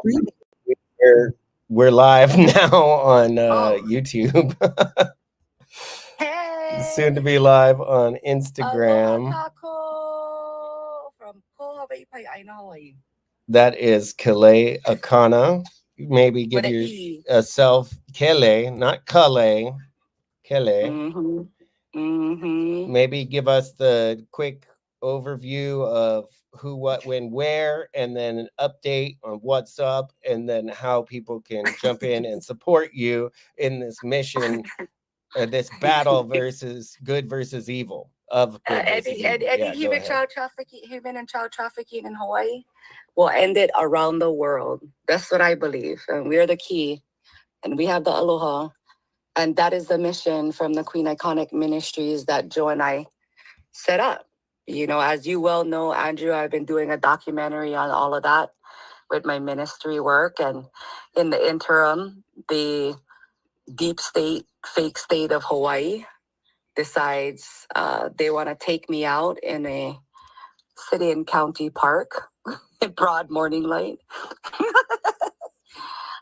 streaming. We're live now on Oh, YouTube. Soon to hey! be live on Aloha Instagram. kako! From Po Hawaii Pai Aina, Hawaii. That is Kale Akana. Maybe give With an E. yourself Kele, not Kale. Kele. Mm-hmm. Mm-hmm. Maybe give us the quick overview of who, what, when, where, and then an update on what's up, and then how people can jump in and support you in this mission, this battle versus good versus evil of good versus evil. Any Yeah, go human ahead. child trafficking, human and child trafficking in Hawaii will end it around the world. That's what I believe. And we're the key. And we have the aloha. And that is the mission from the Queen Iconic Ministries that Joe and I set up. You know, as you well know, Andrew, I've been doing a documentary on all of that with my ministry work. And in the interim, the deep state, fake state of Hawaii decides they want to take me out in a city and county park in broad morning light.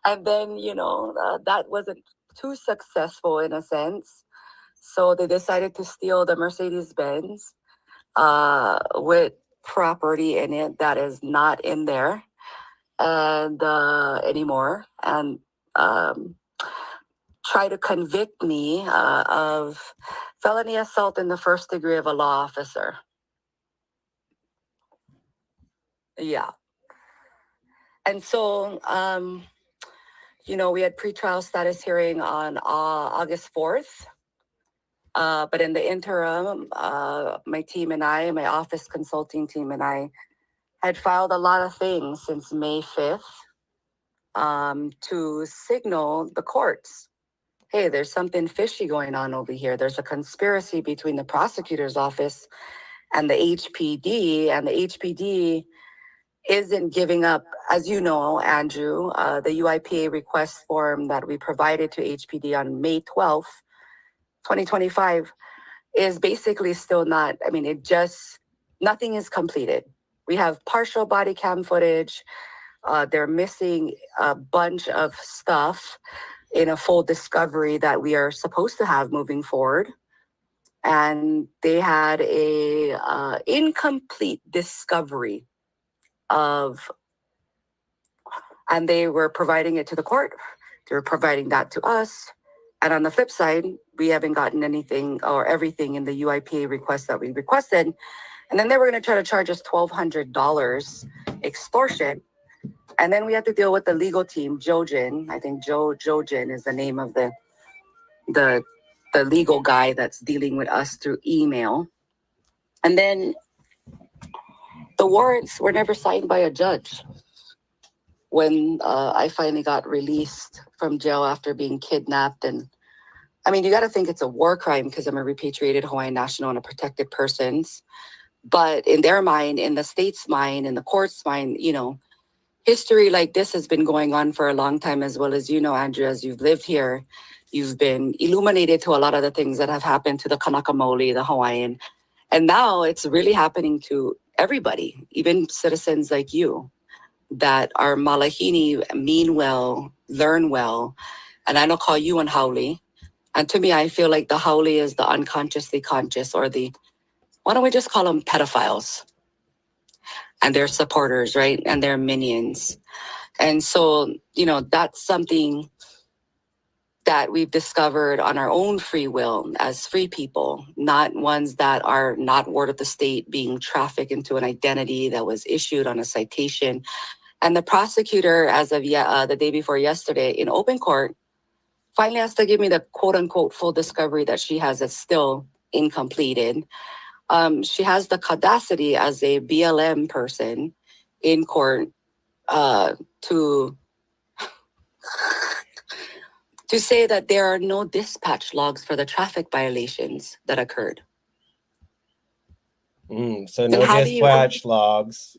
And then, that wasn't too successful in a sense. So they decided to steal the Mercedes Benz with property in it that is not in there and anymore, and try to convict me of felony assault in the first degree of a law officer. Yeah. And so, we had pretrial status hearing on August 4th. But in the interim, my team and I, my office consulting team and I, had filed a lot of things since May 5th to signal the courts, hey, there's something fishy going on over here. There's a conspiracy between the prosecutor's office and the HPD, and the HPD isn't giving up. As you know, Andrew, the UIPA request form that we provided to HPD on May 12th, 2025, is basically still not, nothing is completed. We have partial body cam footage. They're missing a bunch of stuff in a full discovery that we are supposed to have moving forward. And they had a incomplete discovery of, and they were providing it to the court. They were providing that to us. And on the flip side, we haven't gotten anything or everything in the UIPA request that we requested. And then they were going to try to charge us $1,200 extortion. And then we had to deal with the legal team, Jojin. I think Jojin is the name of the legal guy that's dealing with us through email. And then the warrants were never signed by a judge. When I finally got released from jail after being kidnapped, and you got to think it's a war crime because I'm a repatriated Hawaiian national and a protected persons. But in their mind, in the state's mind, in the court's mind, history like this has been going on for a long time, as well as, Andrew, as you've lived here, you've been illuminated to a lot of the things that have happened to the Kanaka Maoli, the Hawaiian. And now it's really happening to everybody, even citizens like you that are malahini, mean well, learn well. And I don't call you an haole. And to me, I feel like the haole is the unconsciously conscious, or why don't we just call them pedophiles? And their supporters, right? And their minions. And so, that's something that we've discovered on our own free will as free people, not ones that are not ward of the state being trafficked into an identity that was issued on a citation. And the prosecutor, as of the day before yesterday in open court, finally has to give me the quote unquote full discovery that she has that's still incompleted. She has the audacity as a BLM person in court to say that there are no dispatch logs for the traffic violations that occurred. So no dispatch logs.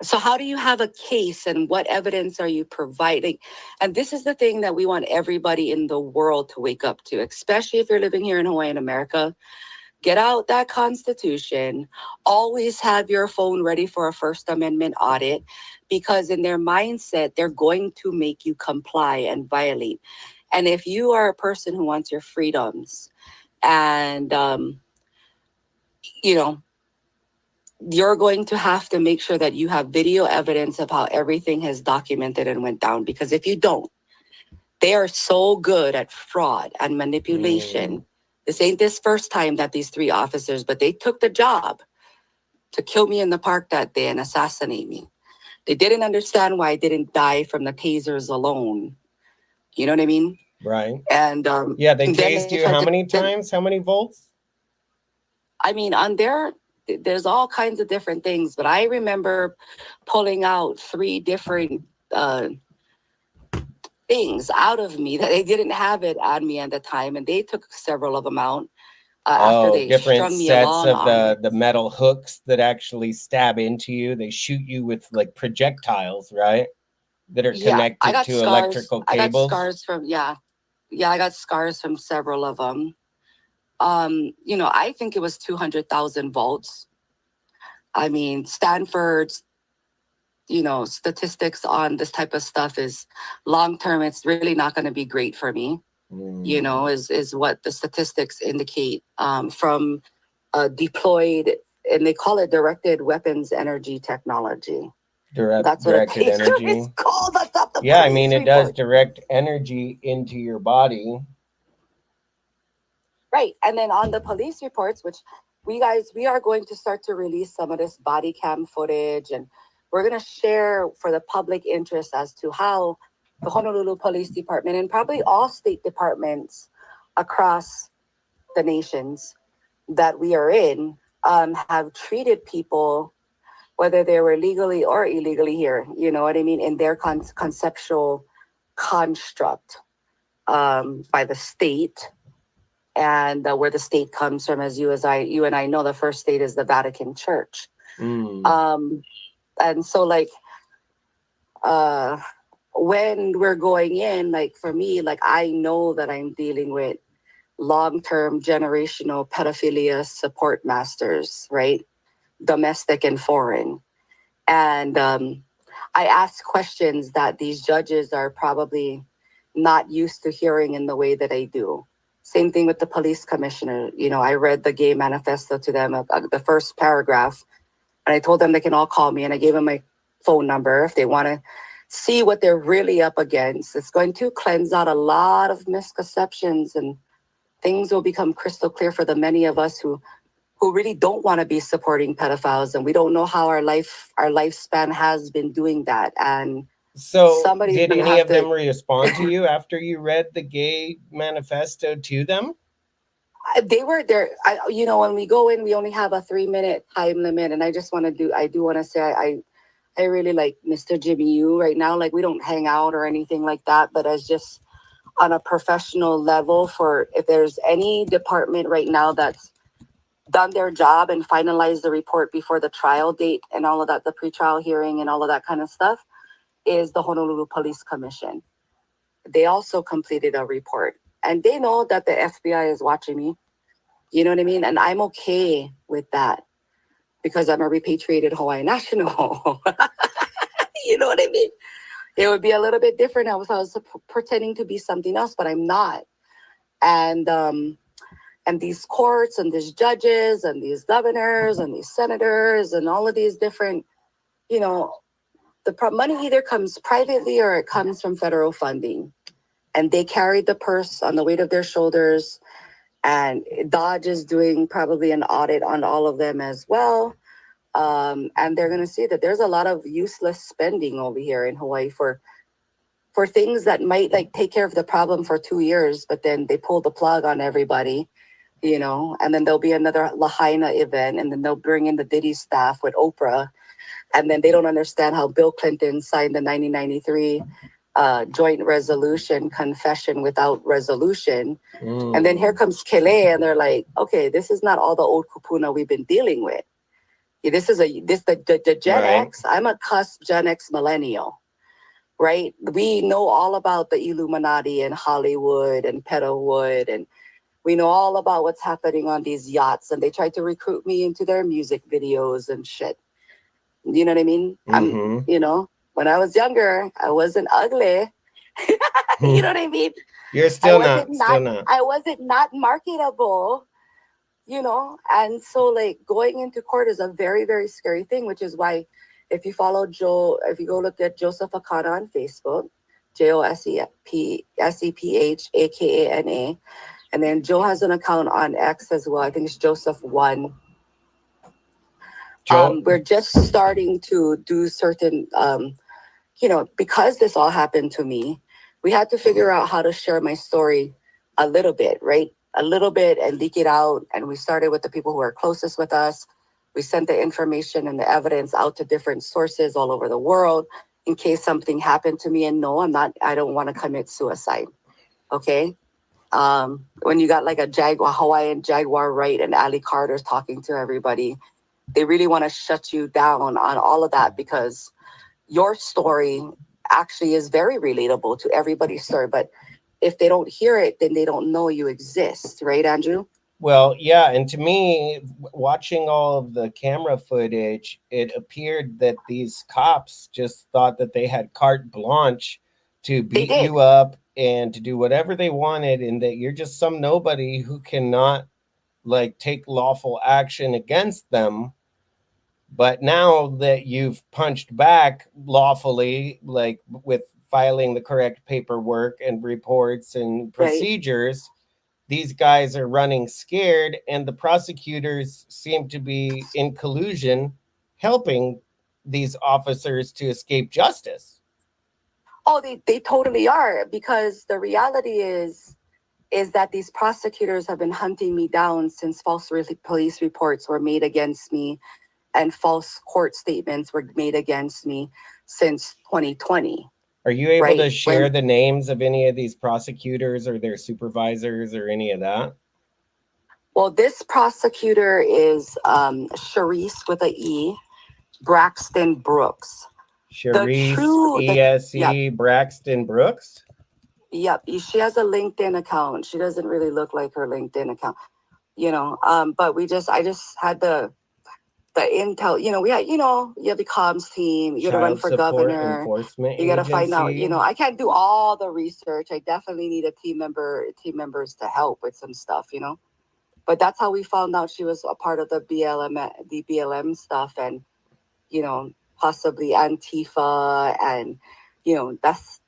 So how do you have a case, and what evidence are you providing? And this is the thing that we want everybody in the world to wake up to, especially if you're living here in Hawaii in America. Get out that Constitution. Always have your phone ready for a First Amendment audit, because in their mindset, they're going to make you comply and violate. And if you are a person who wants your freedoms and, you know, you're going to have to make sure that you have video evidence of how everything has documented and went down. Because if you don't, they are so good at fraud and manipulation. This ain't this first time that these three officers, but they took the job to kill me in the park that day and assassinate me. They didn't understand why I didn't die from the tasers alone. You know what I mean? Right. And yeah, they then tased you how many times? How many volts? I mean, on there, there's all kinds of different things, but I remember pulling out 3 different things out of me that they didn't have it on me at the time, and they took several of them out after they different strung me sets along of on the metal hooks that actually stab into you. They shoot you with like projectiles, right? That are Yeah, I connected got to scars. electrical I got cables. scars from I got scars from several of them. You know, I think it was 200,000 volts. I mean, Stanford's, you know, statistics on this type of stuff is long term. It's really not going to be great for me. You know, is what the statistics indicate from deployed, and they call it directed weapons energy technology. That's what Directed energy. It's called. That's not the Yeah, I mean, police it does report. direct energy into your body. Right. And then on the police reports, which we are going to start to release some of this body cam footage, and we're going to share for the public interest as to how the Honolulu Police Department and probably all state departments across the nations that we are in have treated people, whether they were legally or illegally here, you know what I mean, in their conceptual construct by the state, and where the state comes from, as you and I know, the first state is the Vatican Church. And so, like, when we're going in, like for me, like I know that I'm dealing with long-term generational pedophilia support masters, right? Domestic and foreign. And I ask questions that these judges are probably not used to hearing in the way that I do. Same thing with the police commissioner. You know, I read the gay manifesto to them, the first paragraph, and I told them they can all call me, and I gave them my phone number if they want to see what they're really up against. It's going to cleanse out a lot of misconceptions, and things will become crystal clear for the many of us who really don't want to be supporting pedophiles, and we don't know how our lifespan has been doing that. And so did any of them respond to you after you read the gay manifesto to them? They were there. You know, when we go in, we only have a 3-minute time limit, and I do want to say I really like Mr. Jimmy Yu right now. Like, we don't hang out or anything like that, but as just on a professional level, for if there's any department right now that's done their job and finalized the report before the trial date and all of that, the pretrial hearing and all of that kind of stuff, is the Honolulu Police Commission. They also completed a report, and they know that the FBI is watching me. You know what I mean? And I'm okay with that because I'm a repatriated Hawaiian national. You know what I mean? It would be a little bit different if I was pretending to be something else, but I'm not. And these courts and these judges and these governors and these senators and all of these different, you know, the money either comes privately or it comes from federal funding. And they carried the purse on the weight of their shoulders. And Dodge is doing probably an audit on all of them as well. And they're going to see that there's a lot of useless spending over here in Hawaii for things that might like take care of the problem for 2 years, but then they pull the plug on everybody, you know, and then there'll be another Lahaina event, and then they'll bring in the Diddy staff with Oprah. And then they don't understand how Bill Clinton signed the 1993 joint resolution, confession without resolution. And then here comes Kele, and they're like, okay, this is not all the old kupuna we've been dealing with. Yeah, this is the Gen X. I'm a cusp Gen X millennial, right? We know all about the Illuminati and Hollywood and Pedowood and We know all about what's happening on these yachts, and they tried to recruit me into their music videos and shit. You know what I mean? Mm-hmm. When I was younger, I wasn't ugly. You know what I mean? You're I still wasn't not, still not not. I wasn't not marketable, and so like going into court is a very, very scary thing, which is why if you follow Joe, if you go look at Joseph Akana on Facebook, JosepSephAkana, and then Joe has an account on X as well. I think it's Joseph1. Joe, We're just starting to do certain because this all happened to me, we had to figure out how to share my story a little bit, right? A little bit and leak it out. And we started with the people who are closest with us. We sent the information and the evidence out to different sources all over the world in case something happened to me. And no, I don't want to commit suicide. Okay. When you got like a Hawaiian Jaguar, right? And Ali Carter's talking to everybody, they really want to shut you down on all of that because your story actually is very relatable to everybody's story. But if they don't hear it, then they don't know you exist, right, Andrew? well, yeah, and to me, watching all of the camera footage, it appeared that these cops just thought that they had carte blanche to They beat did. you up and to do whatever they wanted, and that you're just some nobody who cannot like take lawful action against them. But now that you've punched back lawfully, like with filing the correct paperwork and reports and Right. procedures, these guys are running scared, and the prosecutors seem to be in collusion helping these officers to escape justice. Oh, they totally are, because the reality is that these prosecutors have been hunting me down since police reports were made against me and false court statements were made against me since 2020. Are you able Right? to share the names of any of these prosecutors or their supervisors or any of that? Well, this prosecutor is Sharice with a E, Braxton Brooks. The Sharice true, the yep, ESE Braxton Brooks? yep. She has a LinkedIn account. She doesn't really look like her LinkedIn account, But I just had the intel. We had, you have the comms team. You got to run Child for Support governor. Enforcement You got to find out. Agency? I can't do all the research. I definitely need a team members to help with some stuff. But that's how we found out she was a part of the BLM stuff, and possibly Antifa, and that's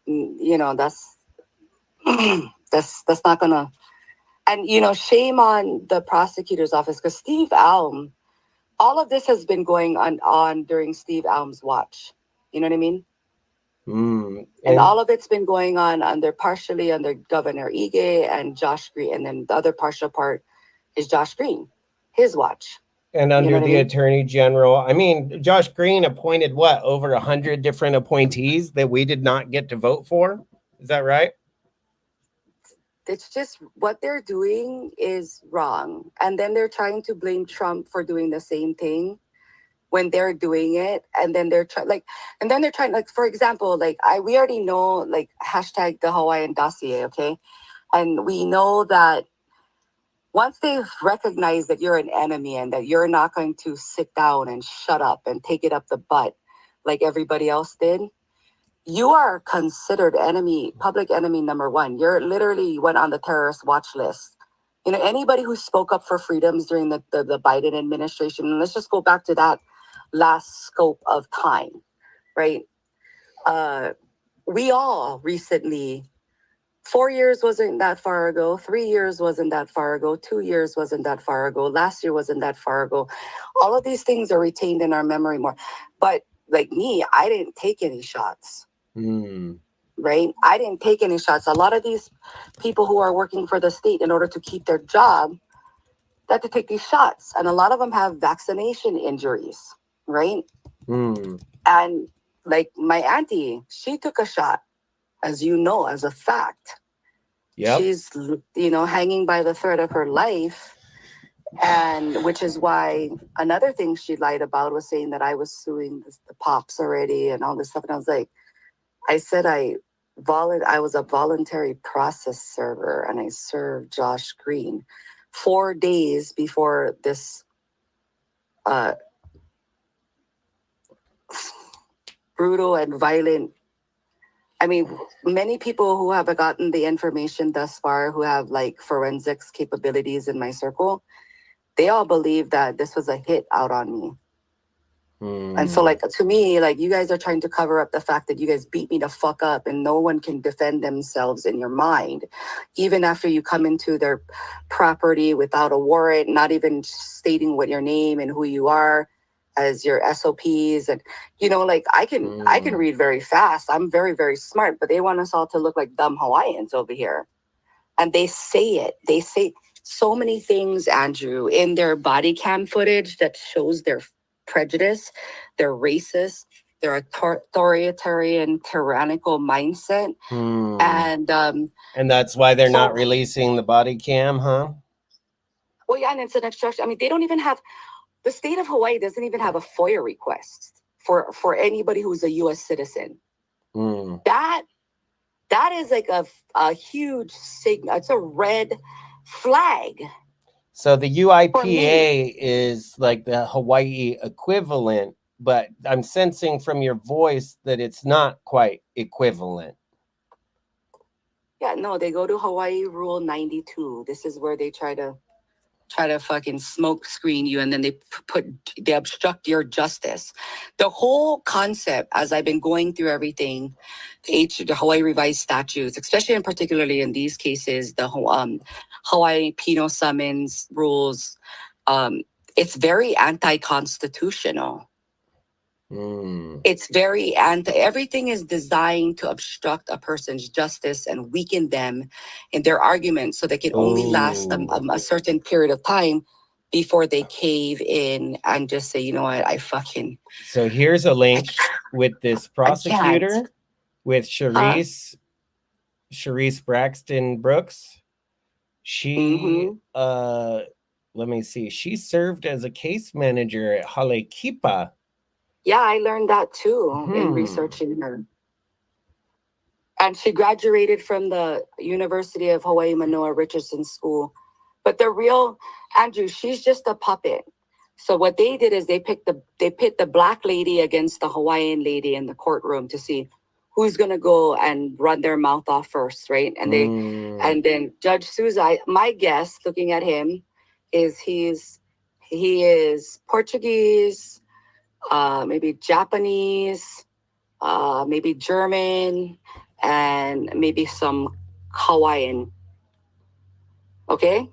that's not gonna. And shame on the prosecutor's office, because Steve Alm, all of this has been going on during Steve Alm's watch. You know what I mean? And all of it's been going on partially under Governor Ige and Josh Green, and then the other partial part is Josh Green, his watch. And You know under what I the mean? Attorney General, I mean, Josh Green appointed what, over 100 different appointees that we did not get to vote for? Is that right? It's just what they're doing is wrong. And then they're trying to blame Trump for doing the same thing when they're doing it. And then they're trying, like, for example, like we already know, like, hashtag the Hawaiian dossier, okay? And we know that once they've recognized that you're an enemy and that you're not going to sit down and shut up and take it up the butt like everybody else did, you are considered public enemy number one. You're literally went on the terrorist watch list. Anybody who spoke up for freedoms during the Biden administration, and let's just go back to that last scope of time, right? We all recently, 4 years wasn't that far ago, 3 years wasn't that far ago, 2 years wasn't that far ago, last year wasn't that far ago. All of these things are retained in our memory more. But like me, I didn't take any shots. Right? I didn't take any shots. A lot of these people who are working for the state in order to keep their job, they have to take these shots. And a lot of them have vaccination injuries, right? And like my auntie, she took a shot, as you know, as a fact. Yep. She's, hanging by the thread of her life. And which is why another thing she lied about was saying that I was suing the Pops already and all this stuff. And I was like, I said I I was a voluntary process server, and I served Josh Green 4 days before this brutal and violent. I mean, many people who have gotten the information thus far, who have like forensics capabilities in my circle, they all believe that this was a hit out on me. And so, like, to me, like, you guys are trying to cover up the fact that you guys beat me the fuck up, and no one can defend themselves in your mind, even after you come into their property without a warrant, not even stating what your name and who you are as your SOPs. And, you know, like, I can read very fast. I'm very, very smart, but they want us all to look like dumb Hawaiians over here. And they say it. They say so many things, Andrew, in their body cam footage that shows their prejudice, their racist, their authoritarian, tyrannical mindset. And that's why they're not releasing the body cam, huh? Well, yeah, and it's an obstruction. I mean, they don't even have, the state of Hawaii doesn't even have a FOIA request for anybody who's a U.S. citizen. That is like a huge signal. It's a red flag. So the UIPA is like the Hawaii equivalent, but I'm sensing from your voice that it's not quite equivalent. Yeah, no, they go to Hawaii Rule 92. This is where they try to fucking smoke screen you, and then they obstruct your justice. The whole concept, as I've been going through everything, the Hawaii revised statutes, especially and particularly in these cases, the Hawaii penal summons rules, it's very anti-constitutional. It's very everything is designed to obstruct a person's justice and weaken them in their arguments, so they can only last a certain period of time before they cave in and just say, you know what, I fucking. So here's a link with this prosecutor with Sharice Braxton Brooks. She let me see. She served as a case manager at Halekipa. Yeah, I learned that too in researching her. And she graduated from the University of Hawaii Manoa Richardson School. But the real Andrew, she's just a puppet. So what they did is they pit the black lady against the Hawaiian lady in the courtroom to see who's gonna go and run their mouth off first, right? And and then Judge Souza, my guess, looking at him, is he is Portuguese, maybe Japanese, maybe German, and maybe some Hawaiian. Okay?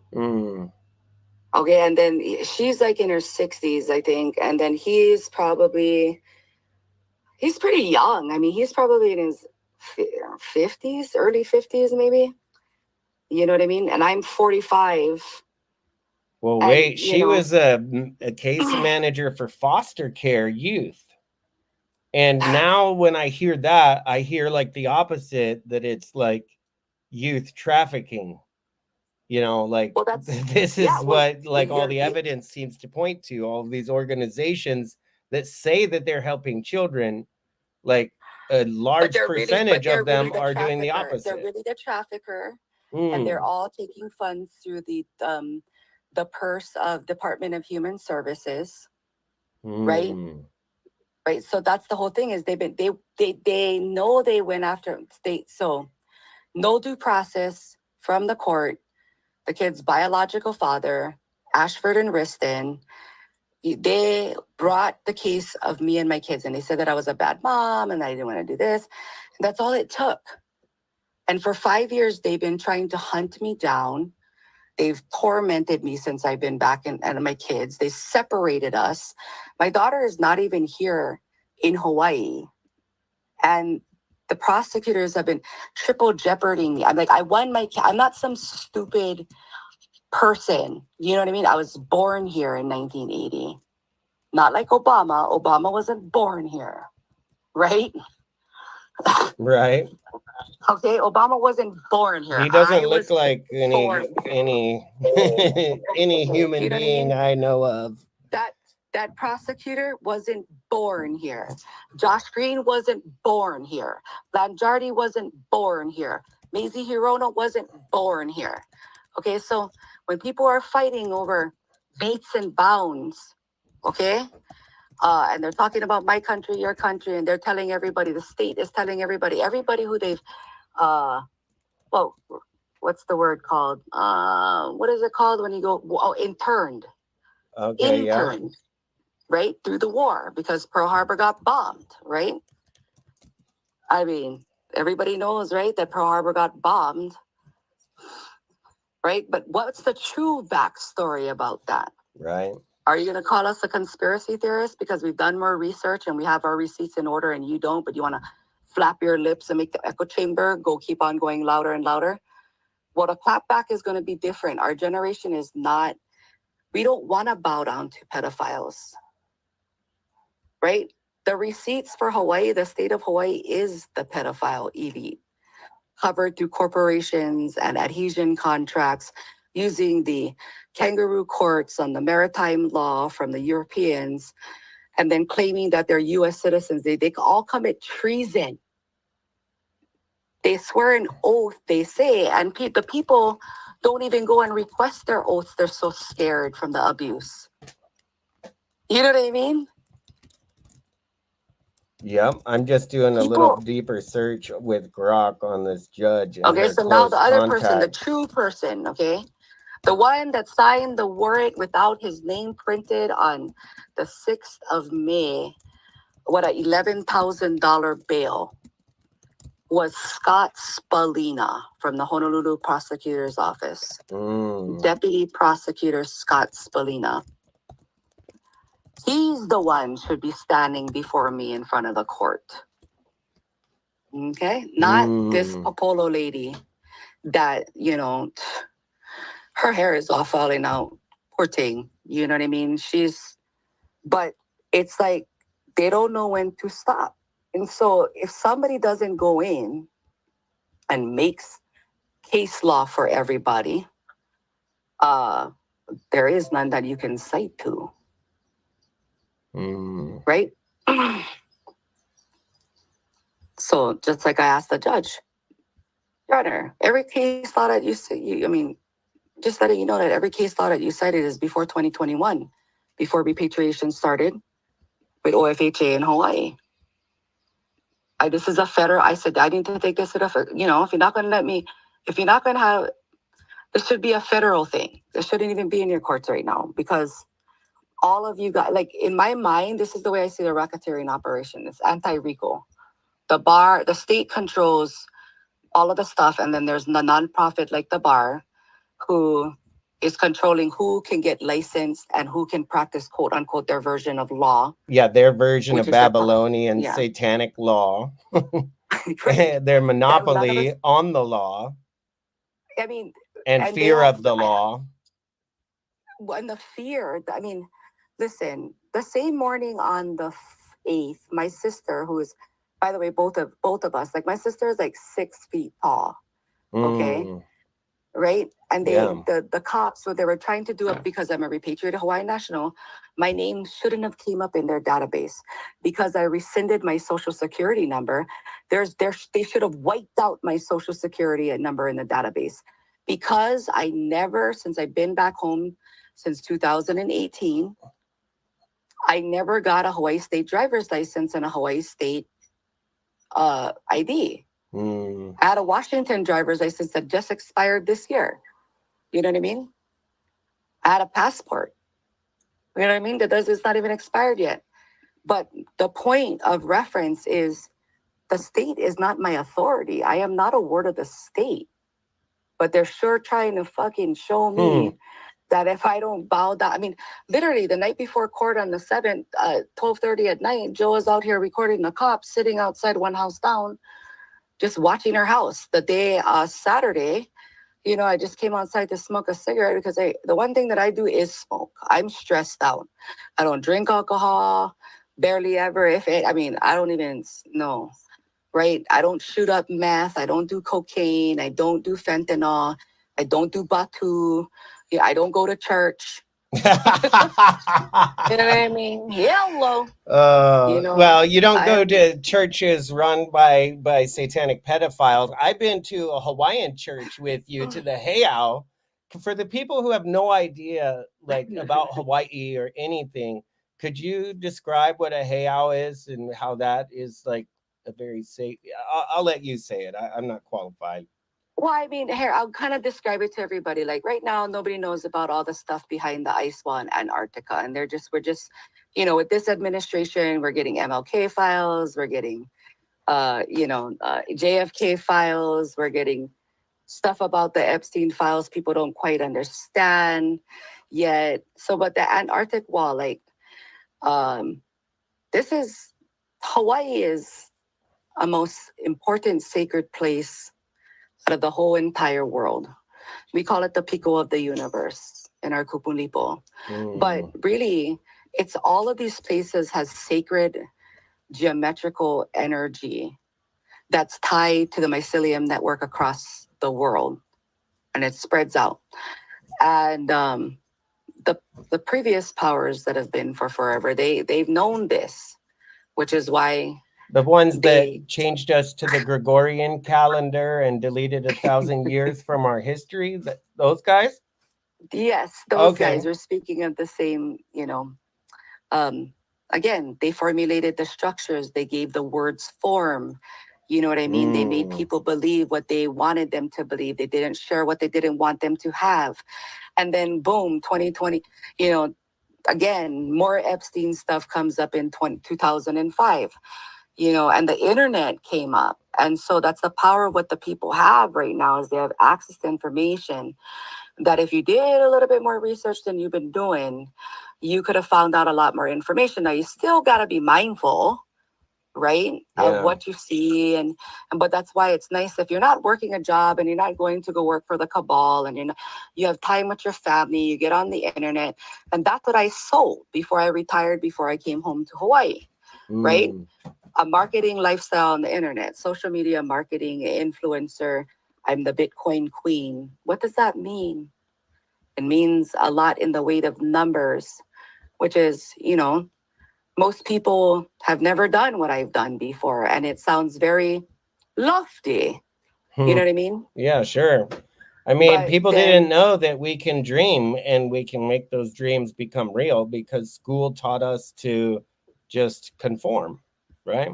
Okay, and then she's like in her 60s, I think. And then he's pretty young. I mean, he's probably in his 50s, early 50s, maybe. You know what I mean? And I'm 45. Well, wait, she was a case manager for foster care youth. And now when I hear that, I hear like the opposite, that it's like youth trafficking. You know, like this is what like all the evidence seems to point to. All of these organizations that say that they're helping children, like a large percentage of them are doing the opposite. They're really the trafficker, and they're all taking funds through the purse of Department of Human Services, right? Right. So that's the whole thing. Is they know they went after state. So no due process from the court. The kid's biological father, Ashford and Riston, they brought the case of me and my kids, and they said that I was a bad mom and I didn't want to do this. And that's all it took. And for 5 years, they've been trying to hunt me down. They've tormented me since I've been back, and my kids. They separated us. My daughter is not even here in Hawaii. And the prosecutors have been triple jeoparding me. I'm like, I won I'm not some stupid person. You know what I mean? I was born here in 1980. Not like Obama. Obama wasn't born here, right? Right. Okay, Obama wasn't born here. He doesn't look like any human being I know of. That prosecutor wasn't born here. Josh Green wasn't born here. Lanjardi wasn't born here. Mazie Hirono wasn't born here. Okay, so when people are fighting over beats and bounds, okay, and they're talking about my country, your country, and they're telling everybody, the state is telling everybody who they've, well, what's the word called? What is it called when you go, interned? Okay, interned, right? Through the war because Pearl Harbor got bombed, right? I mean, everybody knows, right, that Pearl Harbor got bombed, right? But what's the true backstory about that? Right. Are you going to call us a conspiracy theorist because we've done more research and we have our receipts in order and you don't, but you want to flap your lips and make the echo chamber keep on going louder and louder? Well, the clapback is going to be different. Our generation is not, we don't want to bow down to pedophiles, right? The receipts for Hawaii, the state of Hawaii is the pedophile elite, covered through corporations and adhesion contracts using the kangaroo courts on the maritime law from the Europeans, and then claiming that they're U.S. citizens. They all commit treason. They swear an oath, they say, and the people don't even go and request their oaths. They're so scared from the abuse. You know what I mean? Yep, I'm just doing a little deeper search with Grok on this judge. And okay, so now the other person, the true person, okay? The one that signed the warrant without his name printed on the 6th of May, what, a $11,000 bail, was Scott Spalina from the Honolulu Prosecutor's Office. Deputy Prosecutor Scott Spalina. He's the one should be standing before me in front of the court. Okay? Not this Popolo lady that, you know, her hair is all falling out. Poor thing. You know what I mean? But it's like they don't know when to stop. And so if somebody doesn't go in and makes case law for everybody, there is none that you can cite to. Right? So just like I asked the judge, Your Honor, every case law that you say, I mean, just letting you know that every case law that you cited is before 2021, before repatriation started with OFHA in Hawaii. This is a federal, I said, I need to take this to the, you know, if you're not going to let me, if you're not going to have, this should be a federal thing. This shouldn't even be in your courts right now because all of you got, like, in my mind, this is the way I see the racketeering operation. It's anti-RICO. The state controls all of the stuff, and then there's the nonprofit like the bar who is controlling who can get licensed and who can practice, quote unquote, their version of law. Yeah, their version of Babylonian satanic law. Their monopoly on the law. I mean, and fear of the law. And the fear, I mean, listen, the same morning on the 8th, my sister, who is, by the way, both of us, like my sister is like 6 feet tall. Okay. Right. And the cops, what they were trying to do it because I'm a repatriated Hawaiian national, my name shouldn't have came up in their database because I rescinded my social security number. They should have wiped out my social security number in the database because I never, since I've been back home since 2018, I never got a Hawaii State driver's license and a Hawaii State ID. I had a Washington driver's license that just expired this year. You know what I mean? I had a passport. You know what I mean? It's not even expired yet. But the point of reference is the state is not my authority. I am not a ward of the state. But they're sure trying to fucking show me that if I don't bow down, I mean, literally the night before court on the 7th, 12:30 at night, Joe was out here recording the cops sitting outside one house down, just watching her house. The day, Saturday, you know, I just came outside to smoke a cigarette because the one thing that I do is smoke. I'm stressed out. I don't drink alcohol, barely ever. I don't even know, right? I don't shoot up meth. I don't do cocaine. I don't do fentanyl. I don't do batu. Yeah, I don't go to church. You know what I mean? Hello. You know, Well, you don't go I'm to churches run by satanic pedophiles. I've been to a Hawaiian church with you to the heiau. For the people who have no idea like about Hawaii or anything, could you describe what a heiau is and how that is like a very safe? I'll let you say it. I'm not qualified. well, I mean, here, I'll kind of describe it to everybody. Like right now, nobody knows about all the stuff behind the ice wall in Antarctica. And we're just, with this administration, we're getting MLK files, we're getting, JFK files, we're getting stuff about the Epstein files people don't quite understand yet. So, but the Antarctic wall, like, um, this is, Hawaii is a most important sacred place out of the whole entire world. We call it the pico of the universe in our kupunlipo. But really, it's all of these places has sacred geometrical energy that's tied to the mycelium network across the world, and it spreads out. And the the previous powers that have been for forever, they've known this, which is why The ones that they changed us to the Gregorian calendar and deleted 1,000 years from our history. Those guys. yes, those Okay. guys are speaking of the same, um, again, they formulated the structures, they gave the words form. You know what I mean? They made people believe what they wanted them to believe. They didn't share what they didn't want them to have. And then, boom, 2020, you know, again, more Epstein stuff comes up in 2005, and the internet came up. And so that's the power of what the people have right now is they have access to information that if you did a little bit more research than you've been doing, you could have found out a lot more information. Now you still got to be mindful, right, of Yeah. what you see, and but that's why it's nice if you're not working a job and you're not going to go work for the cabal, and you have time with your family, you get on the internet. And that's what I sold before I retired, before I came home to Hawaii, right? A marketing lifestyle on the internet, social media marketing, influencer. I'm the Bitcoin queen. What does that mean? It means a lot in the weight of numbers, which is, most people have never done what I've done before. And it sounds very lofty. You know what I mean? Yeah, sure. I mean, But people didn't then, know that we can dream and we can make those dreams become real because school taught us to just conform, right?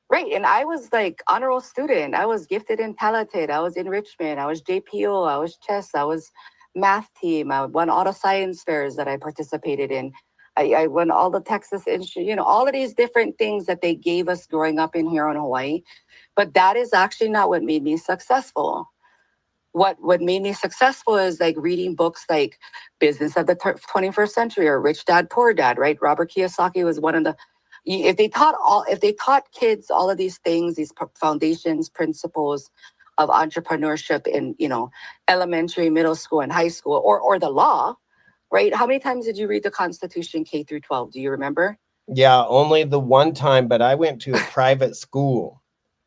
right. And I was like honor roll student. I was gifted and talented. I was enrichment. I was JPO. I was chess. I was math team. I won all the science fairs that I participated in. I won all the Texas industry, all of these different things that they gave us growing up in here in Hawaii. But that is actually not what made me successful. What made me successful is like reading books like Business of the 21st Century or Rich Dad Poor Dad, right? Robert Kiyosaki was one of the, if they taught kids all of these things, these foundations, principles of entrepreneurship in, elementary, middle school, and high school, or the law, right? How many times did you read the Constitution K through 12? Do you remember? Yeah, only the one time, but I went to a private school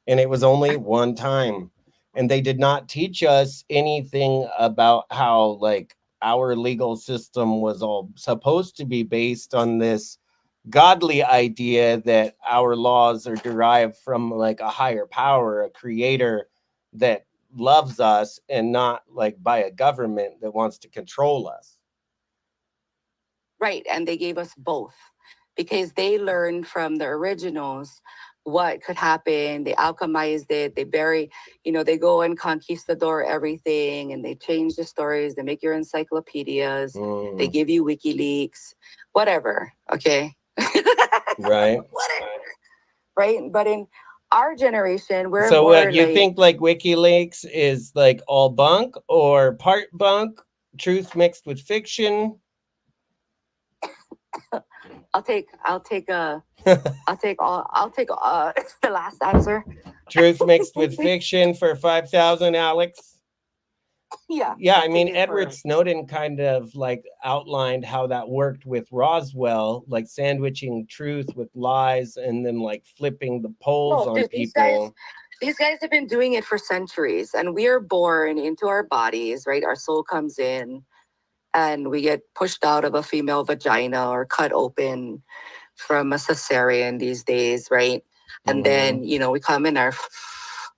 and it was only one time. And they did not teach us anything about how, like, our legal system was all supposed to be based on this godly idea that our laws are derived from like a higher power, a creator that loves us, and not like by a government that wants to control us. Right. And they gave us both because they learned from the originals what could happen. They alchemized it. They go and conquistador everything and they change the stories. They make your encyclopedias. They give you WikiLeaks, whatever. Okay. Right. Whatever. Right. But in our generation, we're So what more you like, think, like WikiLeaks is like all bunk or part bunk, truth mixed with fiction? I'll take the last answer. Truth mixed with fiction for 5,000, Alex. Yeah. Yeah, I'll I take mean, it Edward for Snowden kind of like outlined how that worked with Roswell, like sandwiching truth with lies and then like flipping the polls no, on dude, people. these guys have been doing it for centuries, and we are born into our bodies, right? Our soul comes in, and we get pushed out of a female vagina or cut open from a cesarean these days, right? And then, we come in, our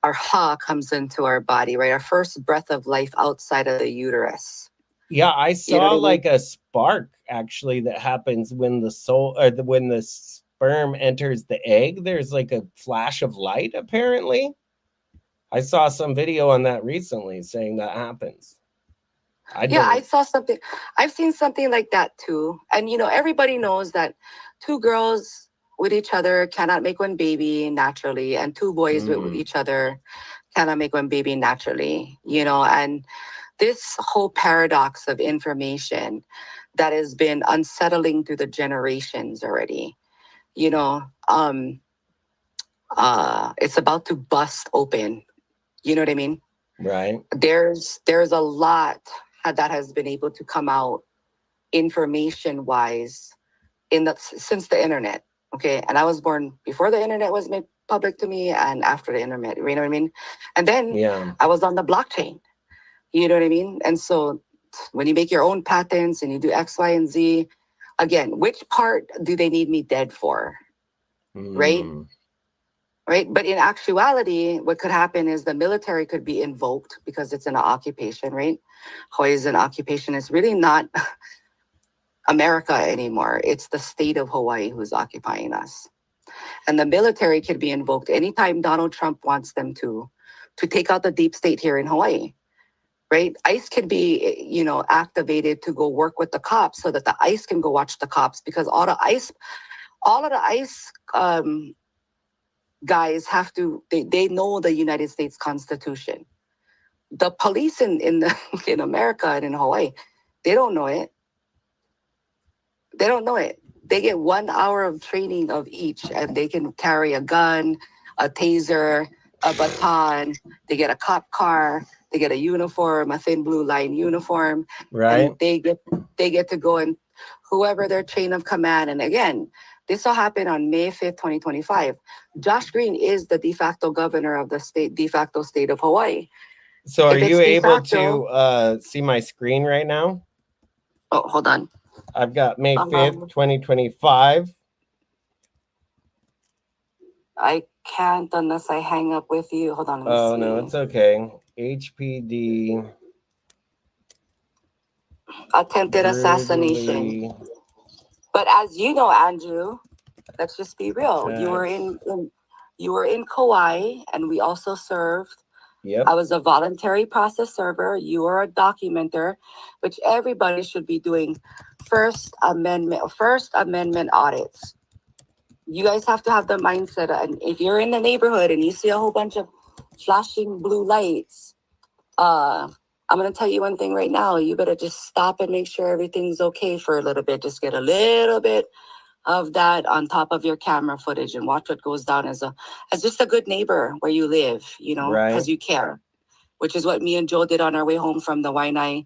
ha comes into our body, right? Our first breath of life outside of the uterus. Yeah, I You know saw what I mean? like a spark actually that happens when the soul or when the sperm enters the egg. There's like a flash of light apparently. I saw some video on that recently saying that happens. Yeah, I saw something. I've seen something like that too. And everybody knows that two girls with each other cannot make one baby naturally, and two boys with each other cannot make one baby naturally. And this whole paradox of information that has been unsettling through the generations already, it's about to bust open. You know what I mean? Right. There's a lot that has been able to come out information wise since the internet. Okay. And I was born before the internet was made public to me and after the internet. You know what I mean? And then I was on the blockchain. You know what I mean? And so when you make your own patents and you do X, Y, and Z, again, which part do they need me dead for? Right? Right. But in actuality, what could happen is the military could be invoked because it's an occupation, right? Hawaii is an occupation. It's really not America anymore. It's the state of Hawaii who's occupying us. And the military could be invoked anytime Donald Trump wants them to take out the deep state here in Hawaii. Right? ICE could be, activated to go work with the cops so that the ICE can go watch the cops, because all of the ICE guys have to, they know the United States Constitution. The police in America and in Hawaii, they don't know it. They don't know it. They get 1 hour of training of each, and they can carry a gun, a taser, a baton. They get a cop car. They get a uniform, a thin blue line uniform. Right. And they get to go and whoever their chain of command. And again, this will happen on May 5th, 2025. Josh Green is the de facto governor of the de facto state of Hawaii. So are you able to see my screen right now? Oh, hold on. I've got May 5th, 2025. I can't unless I hang up with you. Hold on. Oh, no, it's okay. HPD. Attempted assassination. But as you know, Andrew, let's just be real. You were in Kauai, and we also served. Yep. I was a voluntary process server. You were a documenter, which everybody should be doing First Amendment audits. You guys have to have the mindset. And if you're in the neighborhood and you see a whole bunch of flashing blue lights, I'm going to tell you one thing right now. You better just stop and make sure everything's okay for a little bit. Just get a little bit of that on top of your camera footage and watch what goes down as just a good neighbor where you live, because you care, which is what me and Joe did on our way home from the Waianae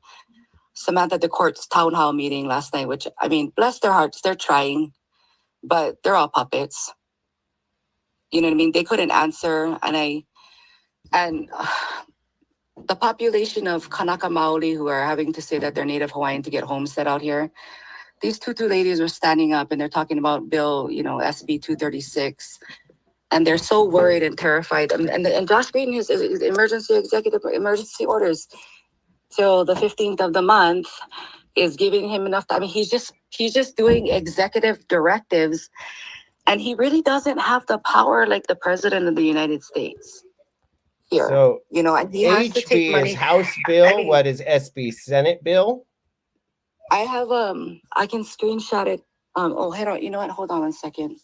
Samantha DeCourt's town hall meeting last night, which, I mean, bless their hearts, they're trying, but they're all puppets. You know what I mean? They couldn't answer. And the population of Kanaka Maoli who are having to say that they're Native Hawaiian to get homestead out here, these two ladies were standing up and they're talking about Bill, SB 236. And they're so worried and terrified. And Josh Green is emergency orders till the 15th of the month is giving him enough time. I mean, he's just doing executive directives, and he really doesn't have the power like the president of the United States here. So, and he has to take money. Is House bill. I mean, what is SB Senate bill? I have I can screenshot it. Hold on. You know what? Hold on 1 second.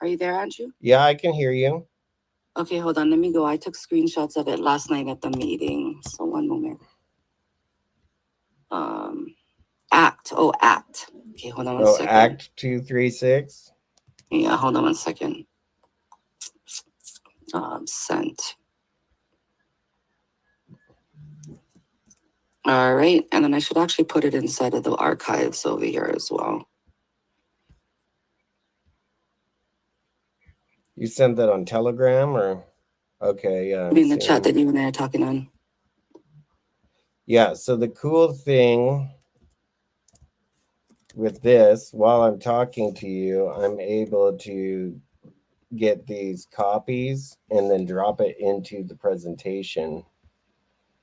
Are you there, Andrew? Yeah, I can hear you. Okay, hold on. Let me go. I took screenshots of it last night at the meeting. So one moment. Act. Okay, hold on 1 second. Act 236. Yeah, hold on 1 second. Sent. All right, and then I should actually put it inside of the archives over here as well. You sent that on Telegram or? Okay, yeah. In the chat that you and I are talking on. Yeah, so the cool thing with this, while I'm talking to you, I'm able to get these copies and then drop it into the presentation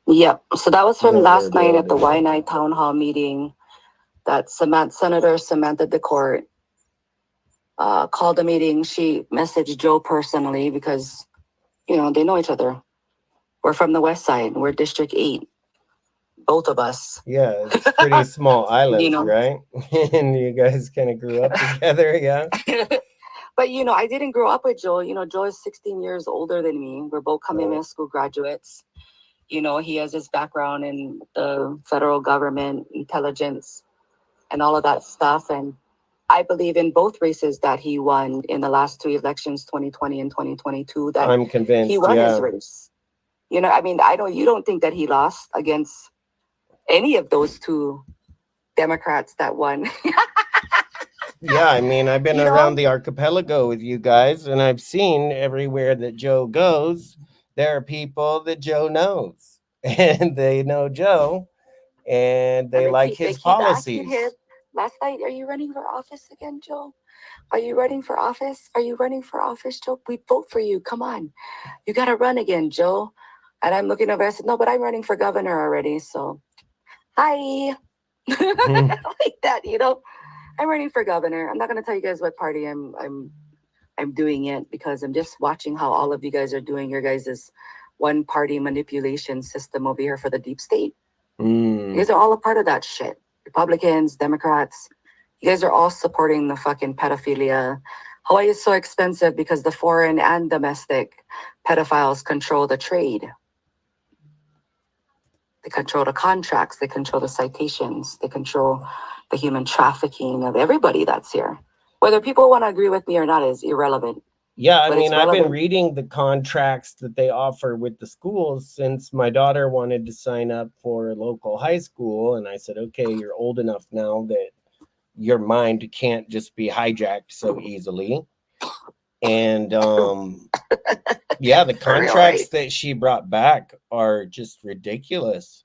Yep. So that was from that we're last night at the building. Y9 town hall meeting that Senator Samantha DeCourt called a meeting. She messaged Joe personally because, they know each other. We're from the West Side. We're District 8, both of us. Yeah, it's pretty small islands, know. right? And you guys kind of grew up together, yeah? But, I didn't grow up with Joe. Joe is 16 years older than me. We're both Kamehameha School graduates. He has his background in the federal government, intelligence, and all of that stuff. And I believe in both races that he won in the last two elections, 2020 and 2022, that I'm convinced, he won his yeah. race. You don't think that he lost against any of those two Democrats that won. Yeah, I mean, I've been You know? around the archipelago with you guys, and I've seen everywhere that Joe goes, there are people that Joe knows, and they know Joe, and And they like they his keep asking him. policies. Last night, are you running for office again, Joe? Are you running for office? Are you running for office, Joe? We vote for you. Come on. You got to run again, Joe. And I'm looking over. I said, no, but I'm running for governor already. So, hi. Like that, I'm running for governor. I'm not going to tell you guys what party I'm doing it because I'm just watching how all of you guys are doing your guys' one party manipulation system over here for the deep state. You guys are all a part of that shit. Republicans, Democrats, you guys are all supporting the fucking pedophilia. Hawaii is so expensive because the foreign and domestic pedophiles control the trade. They control the contracts, they control the citations, they control the human trafficking of everybody that's here. Whether people want to agree with me or not is irrelevant. Yeah, I But mean, it's I've been relevant. reading the contracts that they offer with the schools since my daughter wanted to sign up for a local high school. And I said, okay, you're old enough now that your mind can't just be hijacked so easily. And yeah, the For real, contracts right? that she brought back are just ridiculous.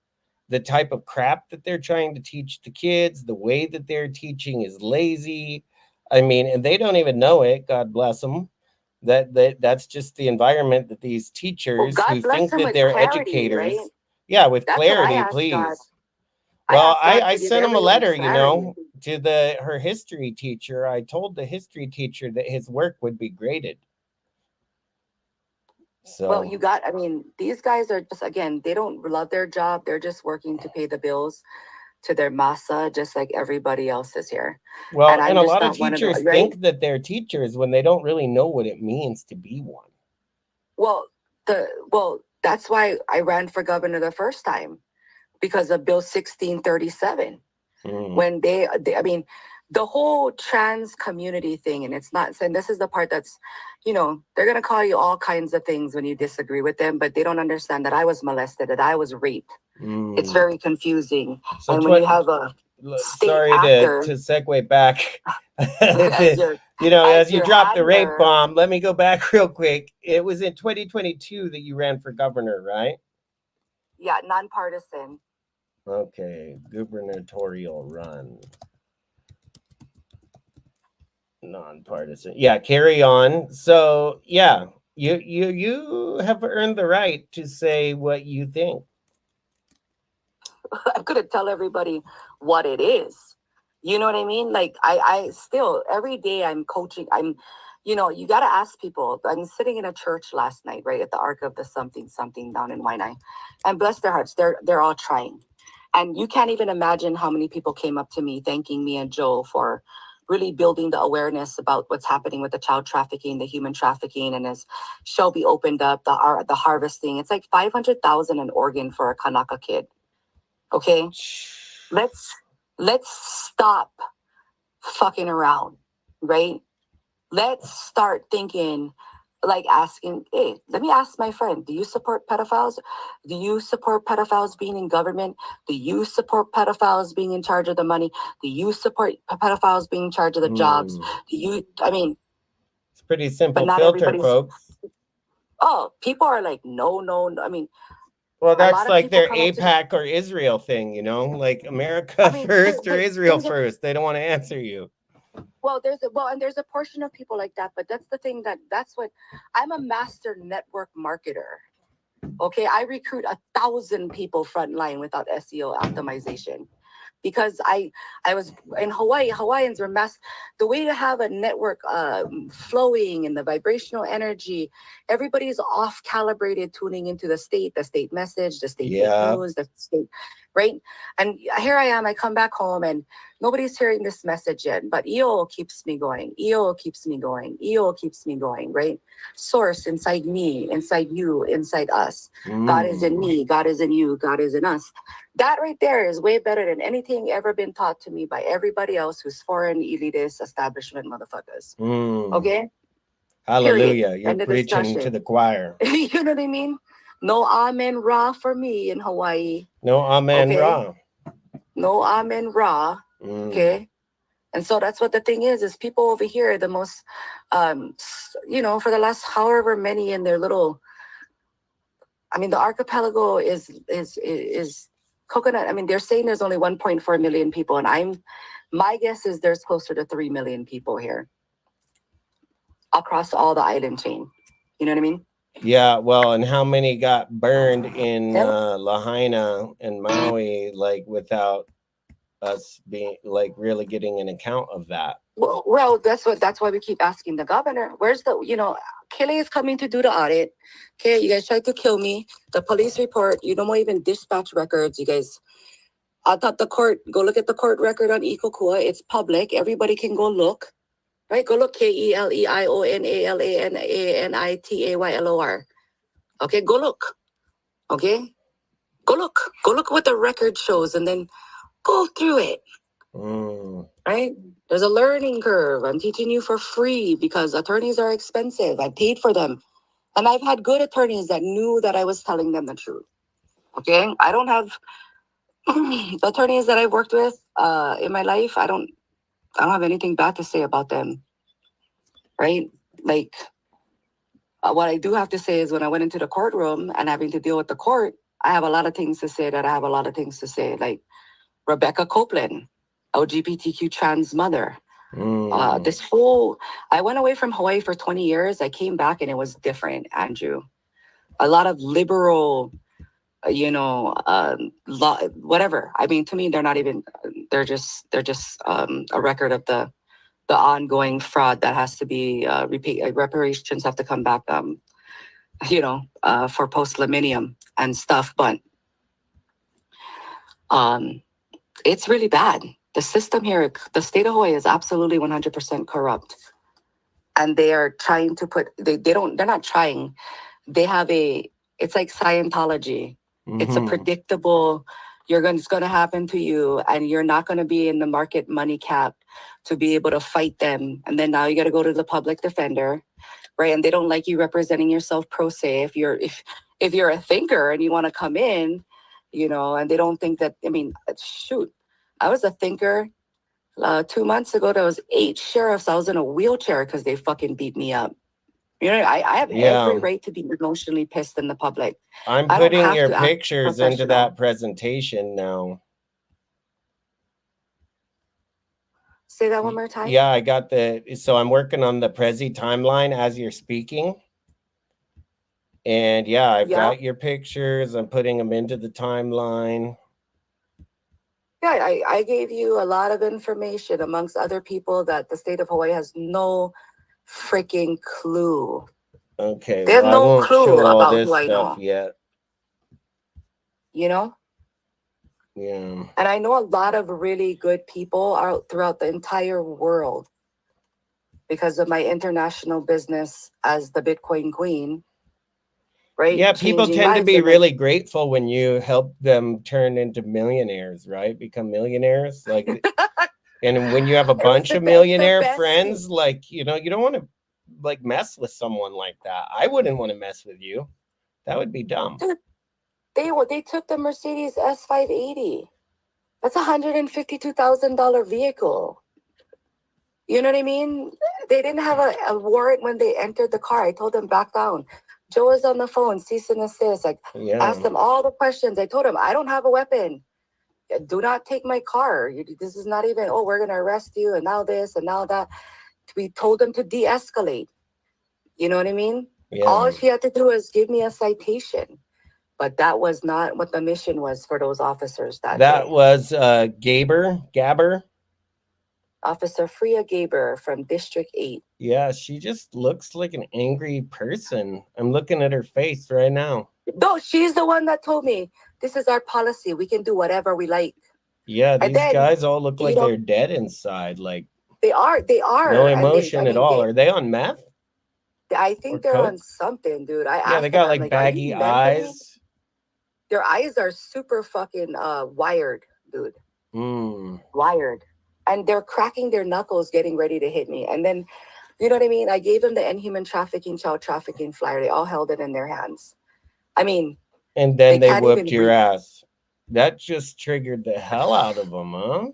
The type of crap that they're trying to teach the kids, the way that they're teaching is lazy. I mean, and they don't even know it, God bless them. That's just the environment that these Well, teachers God who bless think them that with they're clarity, right? educators, yeah, with That's what I clarity, asked God. please. I Well, asked God I to give sent him a everyone letter, clarity. to the her history teacher. I told the history teacher that his work would be graded. Well, So, these guys are just, again, they don't love their job. They're just working to pay the bills to their massa, just like everybody else is here. well, And and I'm a just lot of not one of them, teachers right? think that they're teachers when they don't really know what it means to be one. Well, that's why I ran for governor the first time because of Bill 1637. When the whole trans community thing, and it's not saying this is the part that's, they're gonna call you all kinds of things when you disagree with them, but they don't understand that I was molested, that I was raped. It's very confusing. So And when you have a state sorry actor to segue back. as your As you drop the rape handler, bomb, let me go back real quick. It was in 2022 that you ran for governor, right? yeah, nonpartisan. Okay, gubernatorial run. Nonpartisan. Yeah, carry on. So, yeah, you have earned the right to say what you think. I'm gonna tell everybody what it is. You know what I mean? Like I still every day I'm coaching. You got to ask people. I'm sitting in a church last night, right at the Ark of the something something down in Waianae, and bless their hearts, they're all trying, and you can't even imagine how many people came up to me thanking me and Joe for really building the awareness about what's happening with the child trafficking, the human trafficking, and as Shelby opened up the harvesting, it's like 500,000 an organ for a Kanaka kid. Okay, let's stop fucking around, right? Let's start thinking, like asking, hey, let me ask my friend, do you support pedophiles? Do you support pedophiles being in government? Do you support pedophiles being in charge of the money? Do you support pedophiles being in charge of the jobs? It's pretty But simple not filter, everybody's, folks. oh, people are like, no. Well, A that's lot of like people their come up to me. APAC or Israel thing, you know, like I America mean, first or Israel there's a first. They don't want to answer you. and there's a portion of people like that, but that's the thing that's what I'm a master network marketer. Okay, I recruit 1,000 people frontline without SEO optimization because I was in Hawaii. Hawaiians were the way to have a network flowing and the vibrational energy. Everybody's off calibrated, tuning into the state message, the state fake Yeah. news, the state right. And here I am. I come back home and nobody's hearing this message yet. But EO keeps me going. EO keeps me going. EO keeps me going. Right. Source inside me, inside you, inside us. God is in me. God is in you. God is in us. That right there is way better than anything ever been taught to me by everybody else who's foreign, elitist, establishment motherfuckers. Okay? Hallelujah. Period. You're End of preaching to discussion. the choir. You know what I mean? No amen ra for me in Hawaii. No amen Okay? ra. No amen ra. Okay? And so that's what the thing is people over here, the most, for the last however many in their little, I mean, the archipelago is coconut. I mean, they're saying there's only 1.4 million people, and my guess is there's closer to 3 million people here across all the island chain. You know what I mean? Yeah, well, and how many got burned in Lahaina and Maui, like without us being like really getting an account of that? Well, that's why we keep asking the governor. Where's Kelly is coming to do the audit. Okay, you guys tried to kill me. The police report. You don't even dispatch records. You guys. I thought go look at the court record on Ikokua. It's public. Everybody can go look. Right? Go look KELEIONALANANITAYLOR. Okay, go look. Okay? Go look what the record shows and then go through it. Right? There's a learning curve. I'm teaching you for free because attorneys are expensive. I paid for them. And I've had good attorneys that knew that I was telling them the truth. Okay? I don't have the attorneys that I've worked with in my life. I don't have anything bad to say about them. Right? Like, what I do have to say is when I went into the courtroom and having to deal with the court, I have a lot of things to say like Rebecca Copeland, LGBTQ trans mother. I went away from Hawaii for 20 years. I came back and it was different, Andrew. A lot of liberal, whatever. I mean, to me, they're just a record of the ongoing fraud that has to be reparations have to come back, for post-millennium and stuff. But it's really bad. The system here, the state of Hawaii is absolutely 100% corrupt. And they are trying to they're not trying. They have it's like Scientology. It's a predictable, it's going to happen to you and you're not going to be in the market money cap to be able to fight them. And then now you got to go to the public defender, right? And they don't like you representing yourself pro se. If you're a thinker and you want to come in, and they don't think that, I mean, shoot, I was a thinker 2 months ago. There was 8 sheriffs. I was in a wheelchair because they fucking beat me up. I have every right to be emotionally pissed in the public. I'm putting your pictures into that presentation now. Say that one more time. Yeah, I got so I'm working on the Prezi timeline as you're speaking. And yeah, I've got your pictures. I'm putting them into the timeline. Yeah, I gave you a lot of information amongst other people that the state of Hawaii has no freaking clue. Okay, they have well, no I won't clue show all about this who I stuff know. yet. Yeah. And I know a lot of really good people are throughout the entire world because of my international business as the Bitcoin queen. Right? Yeah, people tend to be really grateful when you help them turn into millionaires, right? Become millionaires. Like, and when you have a bunch of millionaire friends, like, you don't want to like mess with someone like that. I wouldn't want to mess with you. That would be dumb. Dude, they took the Mercedes S580. That's $152,000 vehicle. You know what I mean? They didn't have a warrant when they entered the car. I told them back down. Joe is on the phone, cease and desist. Like, ask them all the questions. I told him, I don't have a weapon. Do not take my car. This is not even, oh, we're going to arrest you and now this and now that. We told them to de-escalate. You know what I mean? Yeah. All she had to do was give me a citation. But that was not what the mission was for those officers that day. That was Gabber. Officer Freya Gaber from District 8. Yeah, she just looks like an angry person. I'm looking at her face right now. No, she's the one that told me, this is our policy. We can do whatever we like. Yeah, these guys all look like they're dead inside. Like they are. No emotion at all. Are they on meth? I think they're on something, dude. Yeah, they got like baggy eyes. Their eyes are super fucking wired, dude. Wired. And they're cracking their knuckles getting ready to hit me. And then, you know what I mean? I gave them the inhuman trafficking, child trafficking flyer. They all held it in their hands. I mean. And then they whooped your ass. That just triggered the hell out of them, huh?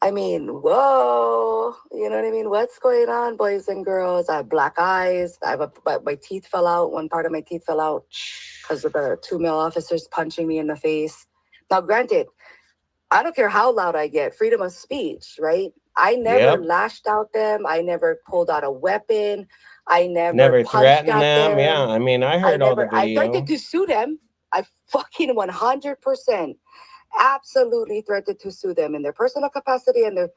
I mean, whoa. You know what I mean? What's going on, boys and girls? I have black eyes. My teeth fell out. One part of my teeth fell out because of the 2 male officers punching me in the face. Now, granted, I don't care how loud I get. Freedom of speech, right? I never lashed out them. I never pulled out a weapon. I never threatened them. Yeah, I mean, I heard all the video. I threatened to sue them. I fucking 100% absolutely threatened to sue them in their personal capacity and their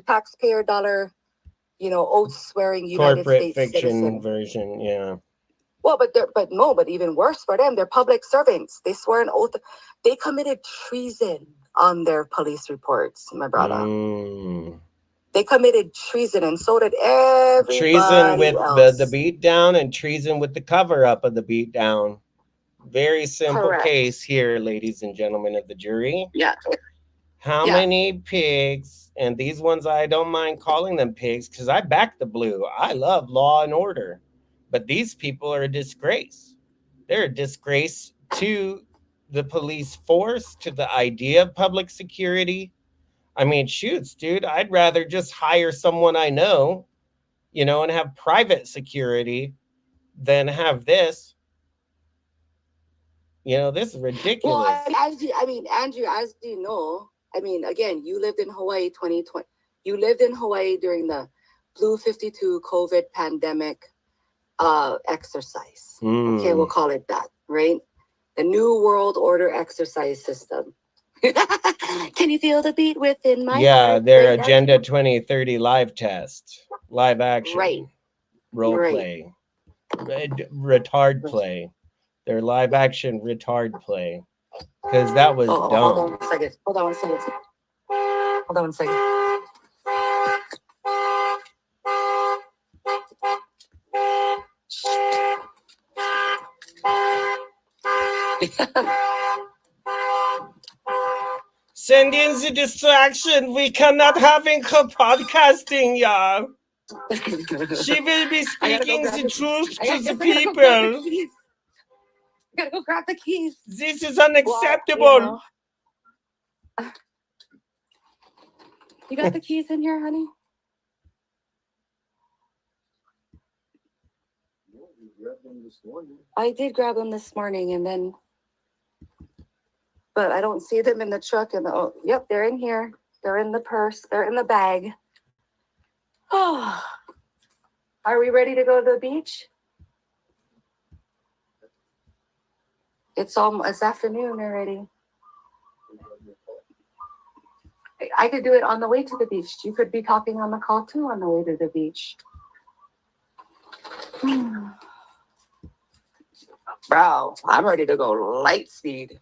taxpayer dollar, oath swearing United corporate States fiction citizen version. Yeah. Well, but even worse for them, they're public servants. They swear an oath. They committed treason on their police reports, my brother. They committed treason, and so did everybody treason with else. the beatdown and treason with the cover up of the beatdown. Very simple case here, ladies and gentlemen of the jury. Yeah. How many pigs, and these ones I don't mind calling them pigs because I back the blue. I love law and order. But these people are a disgrace. They're a disgrace to the police force, to the idea of public security. I mean, shoots, dude, I'd rather just hire someone I know, and have private security than have this. This is ridiculous. Well, Andrew, as you know, again, you lived in Hawaii 2020. You lived in Hawaii during the Blue 52 COVID pandemic exercise. Okay, we'll call it that, right? The New World Order exercise system. Can you feel the beat within my heart? Their Agenda 2030 live test, live action, role play, retard play. Their live action retard play, because that was dumb. Hold on one second. Hold on one second. Send in the distraction. We cannot having her podcasting, y'all. She will be speaking the truth to the people. I gotta go grab the keys. This is unacceptable. Well, you got the keys in here, honey? I did grab them this morning, and then, but I don't see them in the truck. And yep, they're in here. They're in the purse. They're in the bag. Oh, are we ready to go to the beach? It's afternoon already. I could do it on the way to the beach. You could be talking on the call too on the way to the beach. Bro, I'm ready to go light speed.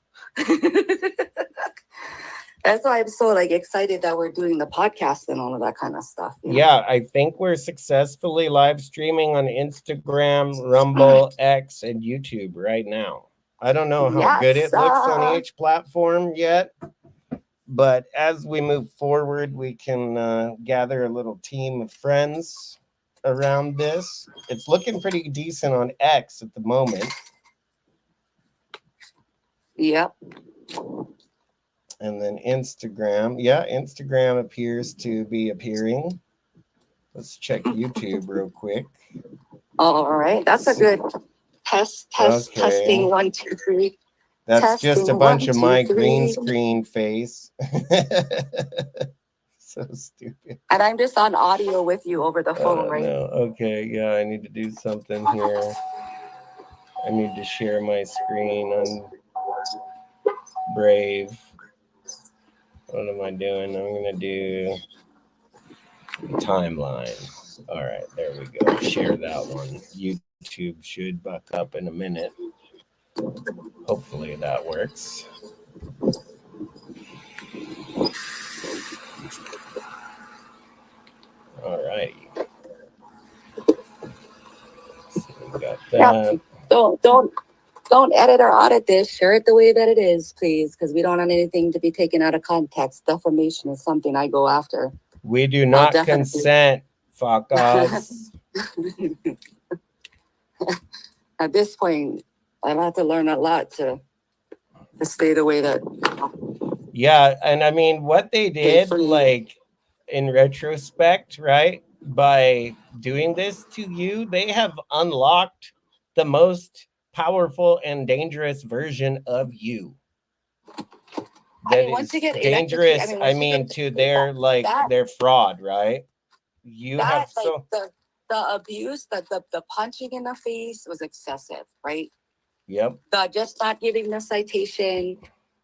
That's why I'm so excited that we're doing the podcast and all of that kind of stuff. Yeah, I think we're successfully live streaming on Instagram, Rumble, X, and YouTube right now. I don't know how good it looks on each platform yet, but as we move forward, we can gather a little team of friends around this. It's looking pretty decent on X at the moment. Yep. And then Instagram. Yeah, Instagram appears to be appearing. Let's check YouTube real quick. All right, that's a good testing Okay. 1 2 3. That's just a Testing bunch 1 of 2 my green 3. screen face. So stupid. And I'm just on audio with you over the phone, right? No. Okay. Yeah, I need to do something here. I need to share my screen on Brave. What am I doing? I'm going to do timeline. All right, there we go. Share that one. YouTube should buck up in a minute. Hopefully that works. All righty. So we got that. Yep. Don't edit or audit this. Share it the way that it is, please, because we don't want anything to be taken out of context. Defamation is something I go after. We do not consent, fuckers. At this point, I've had to learn a lot to stay the way that. Yeah, and I mean what they did, like in retrospect, right? By doing this to you, they have unlocked the most powerful and dangerous version of you. That is dangerous. I mean, to their like their fraud, right? You have so the abuse, the punching in the face was excessive, right? Yep. The just not giving the citation,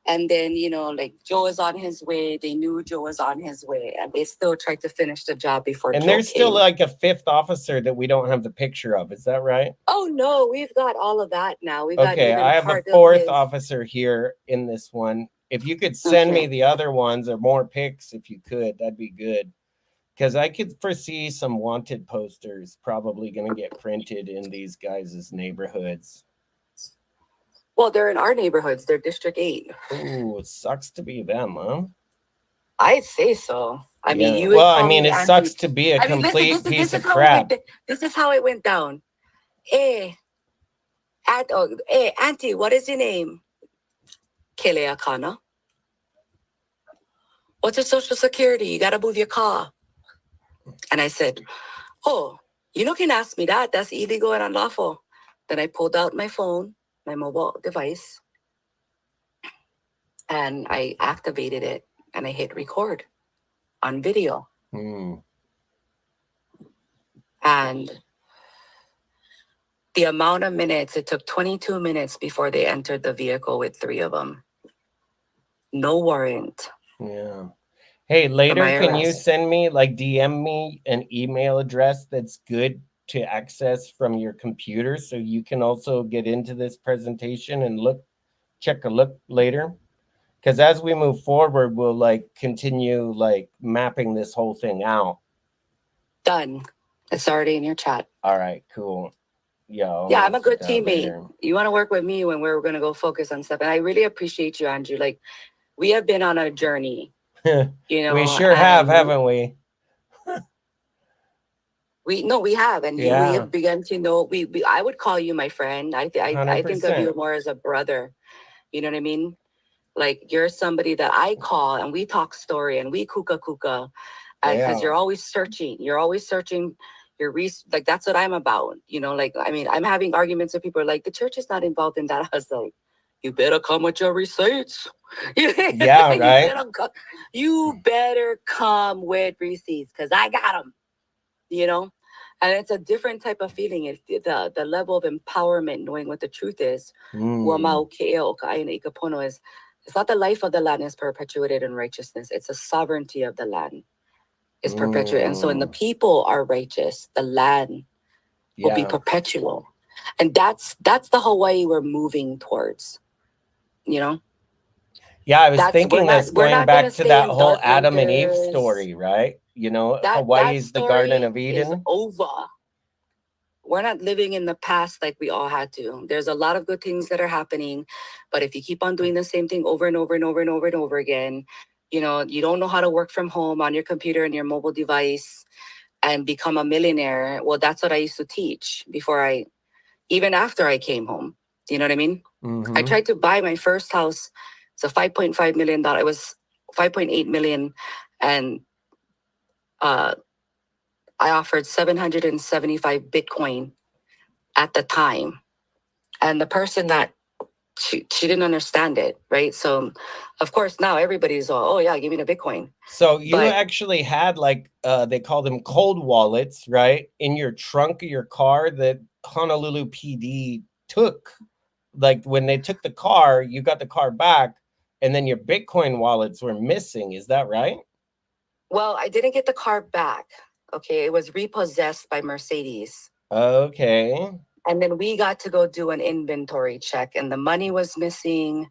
and then like Joe is on his way. They knew Joe was on his way, and they still tried to finish the job before. And Joe there's came. still like a fifth officer that we don't have the picture of. Is that right? Oh no, we've got all of that now. We've okay, got I have a fourth officer here in this one. If you could send me the other ones or more pics, if you could, that'd be good. Because I could foresee some wanted posters probably going to get printed in these guys' neighborhoods. Well, they're in our neighborhoods. They're District 8. Ooh, it sucks to be them, huh? I'd say so. I mean, you. Well, I mean, it sucks to be a complete piece of crap. This is how it went down. Hey, Auntie, what is your name? Kelea Kana. What's your social security? You gotta move your car. And I said, oh, you can ask me that. That's illegal and unlawful. Then I pulled out my phone, my mobile device, and I activated it and I hit record on video. And the amount of minutes, it took 22 minutes before they entered the vehicle with 3 of them. No warrant. Yeah. Hey, later, can you send me, like, DM me an email address that's good to access from your computer so you can also get into this presentation and check a look later? Because as we move forward, we'll like continue like mapping this whole thing out. Done. It's already in your chat. All right, cool. Yeah, I'm a good teammate. You want to work with me when we're going to go focus on stuff. And I really appreciate you, Andrew. Like, we have been on a journey. We sure have, haven't we? We have, and we have begun to know. I would call you my friend. I think of you more as a brother. You know what I mean? Like, you're somebody that I call, and we talk story, and we kuka, and because you're always searching. You're always searching. Like, that's what I'm about. Like, I mean, I'm having arguments with people like the church is not involved in that. I was like, you better come with your receipts. Yeah, right. You better come with receipts because I got them. And it's a different type of feeling. It's the level of empowerment, knowing what the truth is. It's not the life of the land is perpetuated in righteousness. It's the sovereignty of the land is perpetuated. And so when the people are righteous, the land will be perpetual. And that's the Hawaii we're moving towards, Yeah, I was thinking that's going back to that whole Adam and Eve story, right? Hawaii is the Garden of Eden. Is over. We're not living in the past like we all had to. There's a lot of good things that are happening, but if you keep on doing the same thing over and over and over and over and over again, you don't know how to work from home on your computer and your mobile device and become a millionaire. Well, that's what I used to teach even after I came home. Do you know what I mean? Mm-hmm. I tried to buy my first house. It's a $5.5 million. It was $5.8 million. And I offered 775 Bitcoin at the time. And the person that she didn't understand it, right? So, of course, now everybody's all, oh yeah, give me the Bitcoin. So you But actually had like they call them cold wallets, right, in your trunk of your car that Honolulu PD took. Like when they took the car, you got the car back, and then your Bitcoin wallets were missing. Is that right? well, I didn't get the car back. Okay, it was repossessed by Mercedes. Okay. And then we got to go do an inventory check, and the money was missing,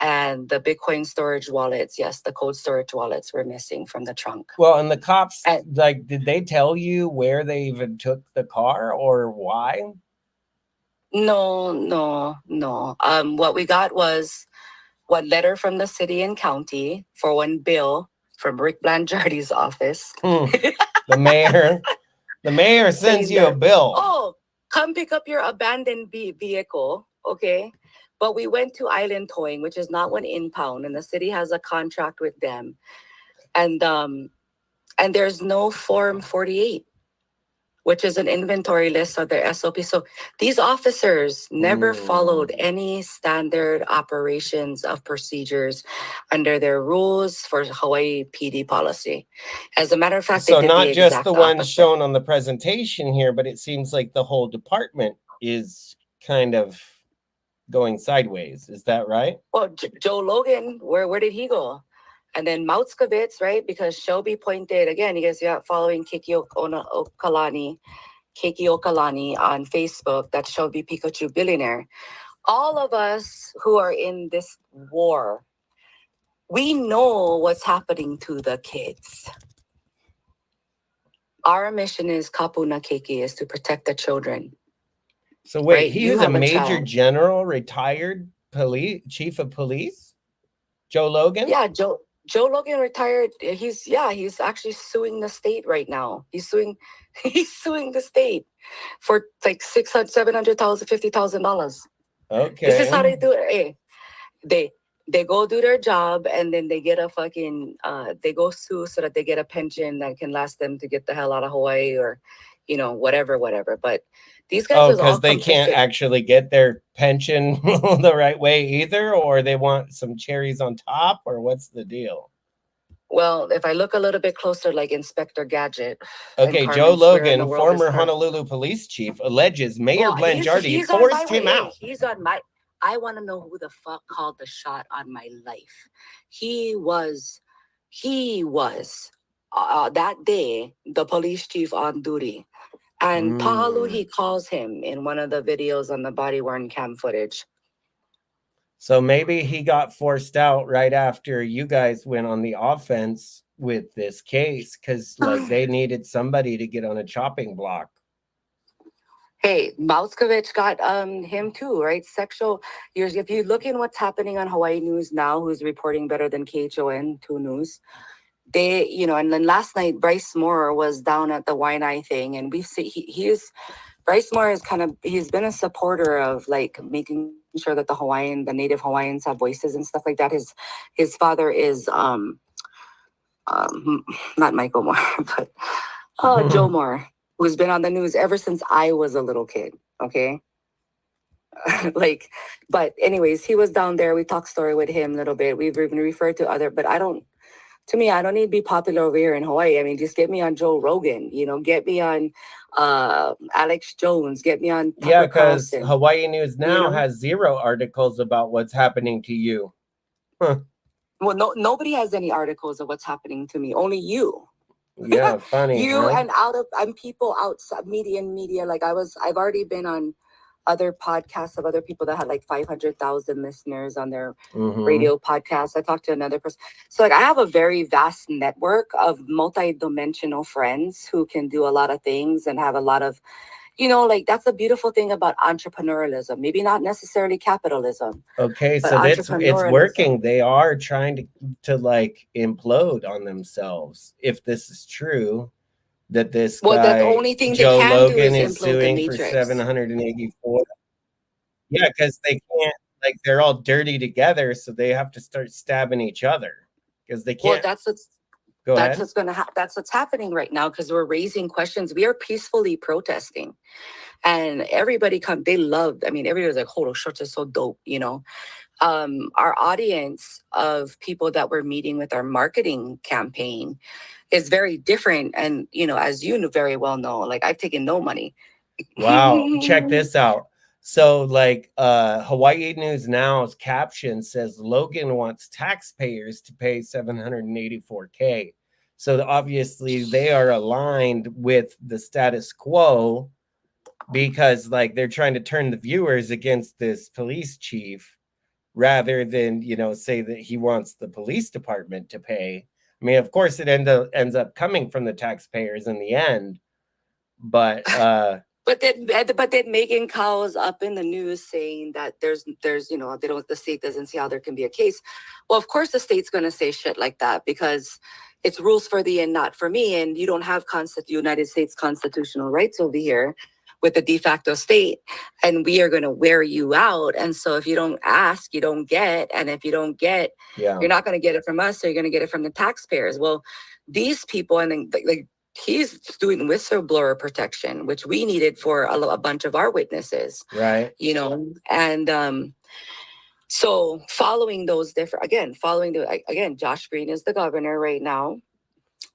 and the Bitcoin storage wallets, yes, the cold storage wallets were missing from the trunk. Well, and the cops, And like, did they tell you where they even took the car or why? no. What we got was one letter from the city and county for one bill from Rick Blangiardi's office. The mayor sends Saying you a that, bill. oh, come pick up your abandoned vehicle, okay? But we went to Island Towing, which is not one impound, and the city has a contract with them. And there's no Form 48, which is an inventory list of their SOP. So these officers never followed any standard operations of procedures under their rules for Hawaii PD policy. As a matter of fact, So they did not the just exact the ones opposite. shown on the presentation here, but it seems like the whole department is kind of going sideways. Is that right? Well, Joe Logan, where did he go? And then Mautzkovitz, right? Because Shelby pointed again, you guys are following Keiki Okalani on Facebook, that Shelby Pikachu billionaire. All of us who are in this war, we know what's happening to the kids. Our mission is Kapuna Keiki, is to protect the children. So wait, Right? he You was a have a major child. general, retired chief of police, Joe Logan? Yeah, Joe Logan retired. He's actually suing the state right now. He's suing the state for like $600,000, $700,000, $50,000. Okay. This is how they do it. Hey, they go do their job, and then they get a fucking they go sue so that they get a pension that can last them to get the hell out of Hawaii, or whatever. But these guys was all because they can't complicit. actually get their pension the right way either, or they want some cherries on top, or what's the deal? Well, if I look a little bit closer, like Inspector Gadget. Okay, Joe Logan, former Honolulu police chief, alleges Mayor Blangiardi forced him out. He's on my. I want to know who the fuck called the shot on my life. He was that day the police chief on duty, and Palu, he calls him in one of the videos on the body worn cam footage. So maybe he got forced out right after you guys went on the offense with this case, because like they needed somebody to get on a chopping block. Hey, Mautzkovitz got him too, right? Sexual years. If you look in what's happening on Hawaii News now, who's reporting better than KHON 2 News, they, and then last night Bryce Moore was down at the Waianae thing, and we've seen Bryce Moore is he's been a supporter of like making sure that the Native Hawaiians have voices and stuff like that. His father is not Michael Moore, but Joe Moore, who's been on the news ever since I was a little kid. Okay. But anyways, he was down there. We talked story with him a little bit. We've even referred to other, but I don't need to be popular over here in Hawaii. I mean, just get me on Joe Rogan, get me on Alex Jones, get me on Tucker because Carlson. Hawaii News now has 0 articles about what's happening to you. Huh. Well, nobody has any articles of what's happening to me. Only you. Yeah, funny. You, huh? And people outside media. Like I've already been on other podcasts of other people that had like 500,000 listeners on their radio podcasts. I talked to another person. So like I have a very vast network of multi-dimensional friends who can do a lot of things and have a lot of, like that's the beautiful thing about entrepreneurialism. Maybe not necessarily capitalism. Okay, so it's working. They are trying to like implode on themselves. If this is true, that this guy, the only thing Joe Logan, is suing for 784. Yeah, because they can't, like, they're all dirty together, so they have to start stabbing each other because they can't. Well, Go That's ahead. what's that's what's happening right now because we're raising questions. We are peacefully protesting, and everybody come. They loved. I mean, everybody's like, "Oh, those shirts are so dope," you know. Our audience of people that we're meeting with our marketing campaign is very different, and as you very well know, like I've taken no money. Wow, check this out. So like Hawaii News Now's caption says Logan wants taxpayers to pay 784K. So obviously they are aligned with the status quo because like they're trying to turn the viewers against this police chief rather than, say that he wants the police department to pay. I mean, of course it ends up coming from the taxpayers in the end, but But then Megan Cowell's up in the news saying that there's the state doesn't see how there can be a case. Well, of course the state's going to say shit like that because it's rules for thee and not for me, and you don't have United States constitutional rights over here with the de facto state, and we are going to wear you out. And so if you don't ask, you don't get, and if you don't get, yeah, you're not going to get it from us, so you're going to get it from the taxpayers. Well, these people, and then like he's doing whistleblower protection, which we needed for a bunch of our witnesses, right. And so following those different, again, Josh Green is the governor right now.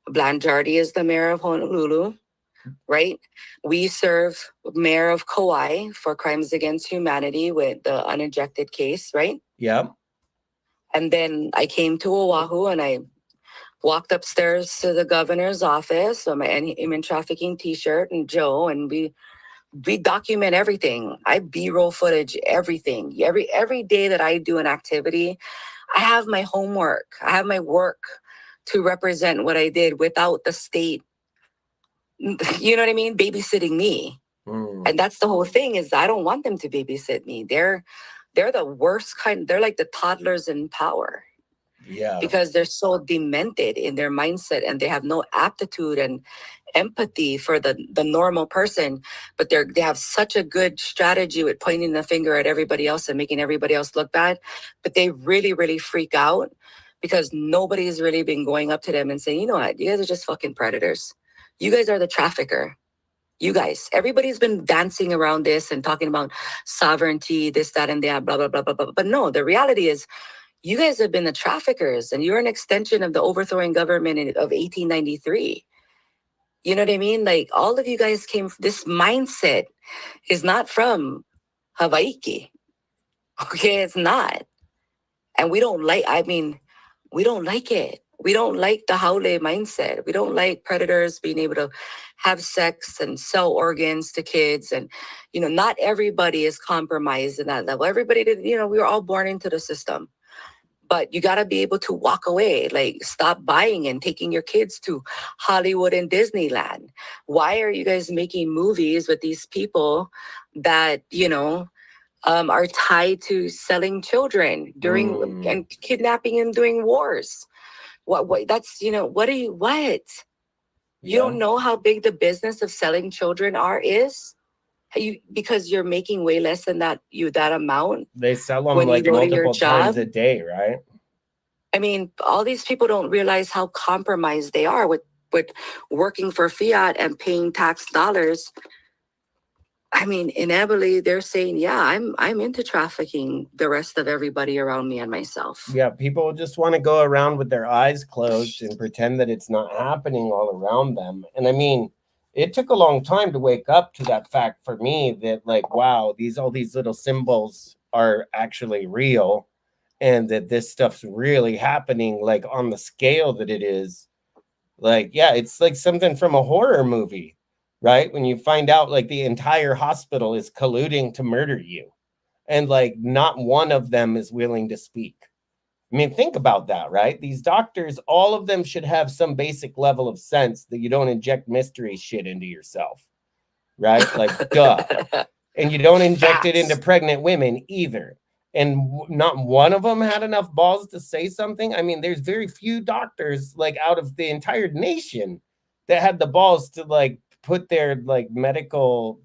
Blangiardi is the mayor of Honolulu, right? We serve mayor of Kauai for crimes against humanity with the unejected case, right? Yep. And then I came to Oahu and I walked upstairs to the governor's office with my human trafficking T-shirt and Joe, and we document everything. I B-roll footage, everything. Every day that I do an activity, I have my homework. I have my work to represent what I did without the state. You know what I mean? Babysitting me. And that's the whole thing is I don't want them to babysit me. They're the worst kind. They're like the toddlers in power. Yeah. Because they're so demented in their mindset and they have no aptitude and empathy for the normal person, but they have such a good strategy with pointing the finger at everybody else and making everybody else look bad, but they really, really freak out because nobody's really been going up to them and saying, you know what, you guys are just fucking predators. You guys are the trafficker. You guys, everybody's been dancing around this and talking about sovereignty, this, that, and that, blah, blah, blah, blah, blah. But no, the reality is you guys have been the traffickers and you're an extension of the overthrowing government of 1893. You know what I mean? Like all of you guys this mindset is not from Hawaii. Okay, it's not. And we don't like it. We don't like the haole mindset. We don't like predators being able to have sex and sell organs to kids. And, not everybody is compromised in that level. Everybody did, we were all born into the system. But you got to be able to walk away, like stop buying and taking your kids to Hollywood and Disneyland. Why are you guys making movies with these people that, are tied to selling children during and kidnapping and doing wars? What that's, what? You don't know how big the business of selling children is? Because you're making way less than that amount. They sell them like multiple times a day, right? I mean, all these people don't realize how compromised they are with working for fiat and paying tax dollars. I mean, inevitably, they're saying, yeah, I'm into trafficking the rest of everybody around me and myself. Yeah, people just want to go around with their eyes closed and pretend that it's not happening all around them. And I mean, it took a long time to wake up to that fact for me that like, wow, all these little symbols are actually real and that this stuff's really happening like on the scale that it is. Like, yeah, it's like something from a horror movie, right? When you find out like the entire hospital is colluding to murder you and like not one of them is willing to speak. I mean, think about that, right? These doctors, all of them should have some basic level of sense that you don't inject mystery shit into yourself, right? Like, duh. And you don't inject it into pregnant women either. And not one of them had enough balls to say something. I mean, there's very few doctors like out of the entire nation that had the balls to like put their like medical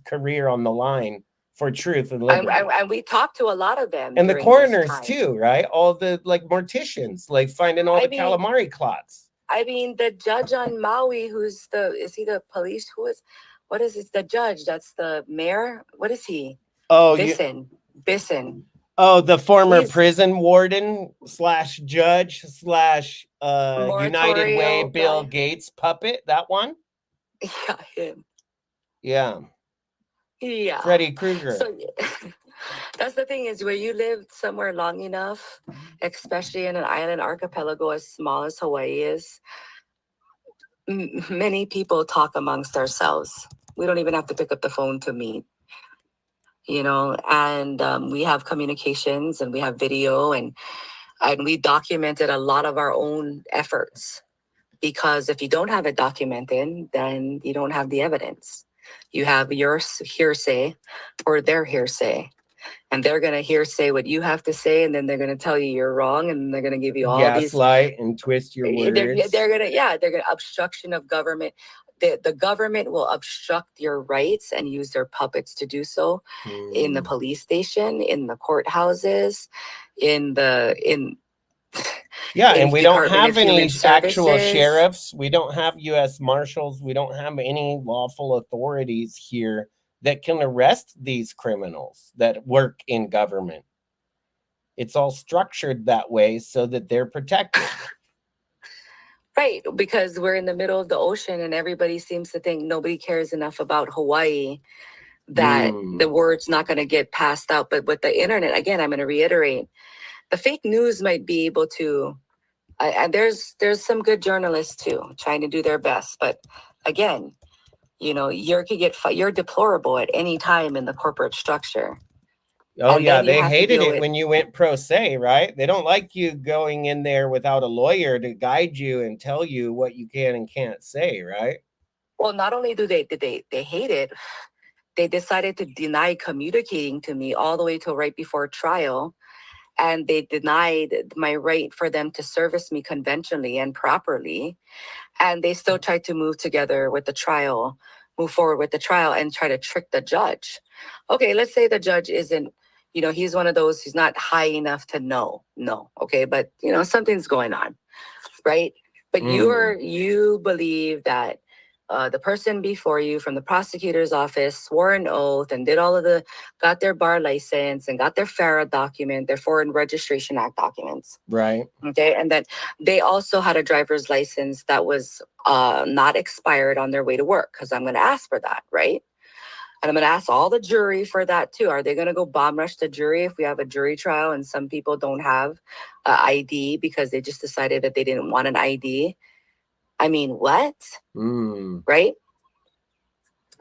career on the line for truth and liberty. And we talked to a lot of them. And the coroners too, right? All the like morticians, like finding all the calamari clots. I mean, the judge on Maui, is he the police? What is this? The judge, that's the mayor. What is he? Oh, Bisson. Oh, the former He's prison warden slash judge slash United Way moratorial Bill guy. Gates puppet. That one. Yeah, him. Yeah, Yeah. Freddy Krueger. So that's the thing is where you live somewhere long enough, especially in an island archipelago as small as Hawaii is, many people talk amongst ourselves. We don't even have to pick up the phone to meet, and we have communications and we have video and we documented a lot of our own efforts because if you don't have it documented, then you don't have the evidence. You have your hearsay or their hearsay. And they're going to hearsay what you have to say, and then they're going to tell you you're wrong, and they're going to give you all these gaslight and twist your words. they're gonna obstruction of government. The government will obstruct your rights and use their puppets to do so in the police station, in the courthouses, in Yeah, and we don't Department of have any Human actual Services. sheriffs. We don't have U.S. Marshals. We don't have any lawful authorities here that can arrest these criminals that work in government. It's all structured that way so that they're protected. Right, because we're in the middle of the ocean and everybody seems to think nobody cares enough about Hawaii that the word's not going to get passed out. But with the internet, again, I'm going to reiterate, the fake news might be able to, and there's some good journalists too trying to do their best. But again, you're deplorable at any time in the corporate structure. Oh, And yeah, then you they have to hated deal it with- when you went pro se, right? They don't like you going in there without a lawyer to guide you and tell you what you can and can't say, right? Well, not only did they hate it, they decided to deny communicating to me all the way till right before trial. And they denied my right for them to service me conventionally and properly. And they still tried to move forward with the trial and try to trick the judge. Okay, let's say the judge isn't, he's one of those, he's not high enough to know. No, okay, but something's going on, right? But you believe that the person before you from the prosecutor's office swore an oath and got their bar license and got their FARA document, their Foreign Registration Act documents. Right. Okay. And then they also had a driver's license that was not expired on their way to work because I'm going to ask for that. Right. And I'm going to ask all the jury for that too. Are they going to go bomb rush the jury if we have a jury trial and some people don't have ID because they just decided that they didn't want an ID? I mean, what? Right?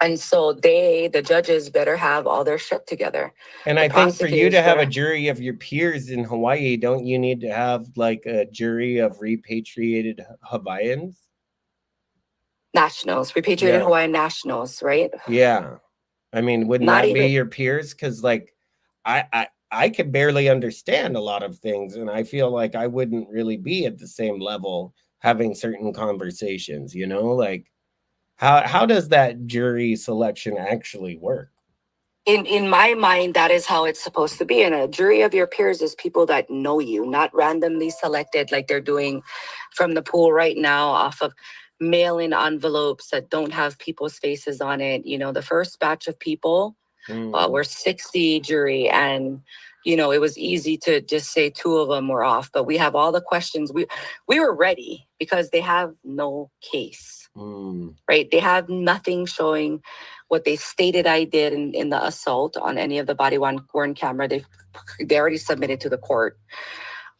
And so the judges better have all their shit together. And I think for you to have a jury of your peers in Hawaii, don't you need to have like a jury of repatriated Hawaiians? Repatriated Hawaiian nationals, right? Yeah. I mean, wouldn't that be your peers? Because like I could barely understand a lot of things, and I feel like I wouldn't really be at the same level having certain conversations, like how does that jury selection actually work? In my mind, that is how it's supposed to be. And a jury of your peers is people that know you, not randomly selected like they're doing from the pool right now off of mail-in envelopes that don't have people's faces on it. The first batch of people were 60 jury, and it was easy to just say 2 of them were off. But we have all the questions. We were ready because they have no case, right? They have nothing showing what they stated I did in the assault on any of the body-worn camera. They already submitted to the court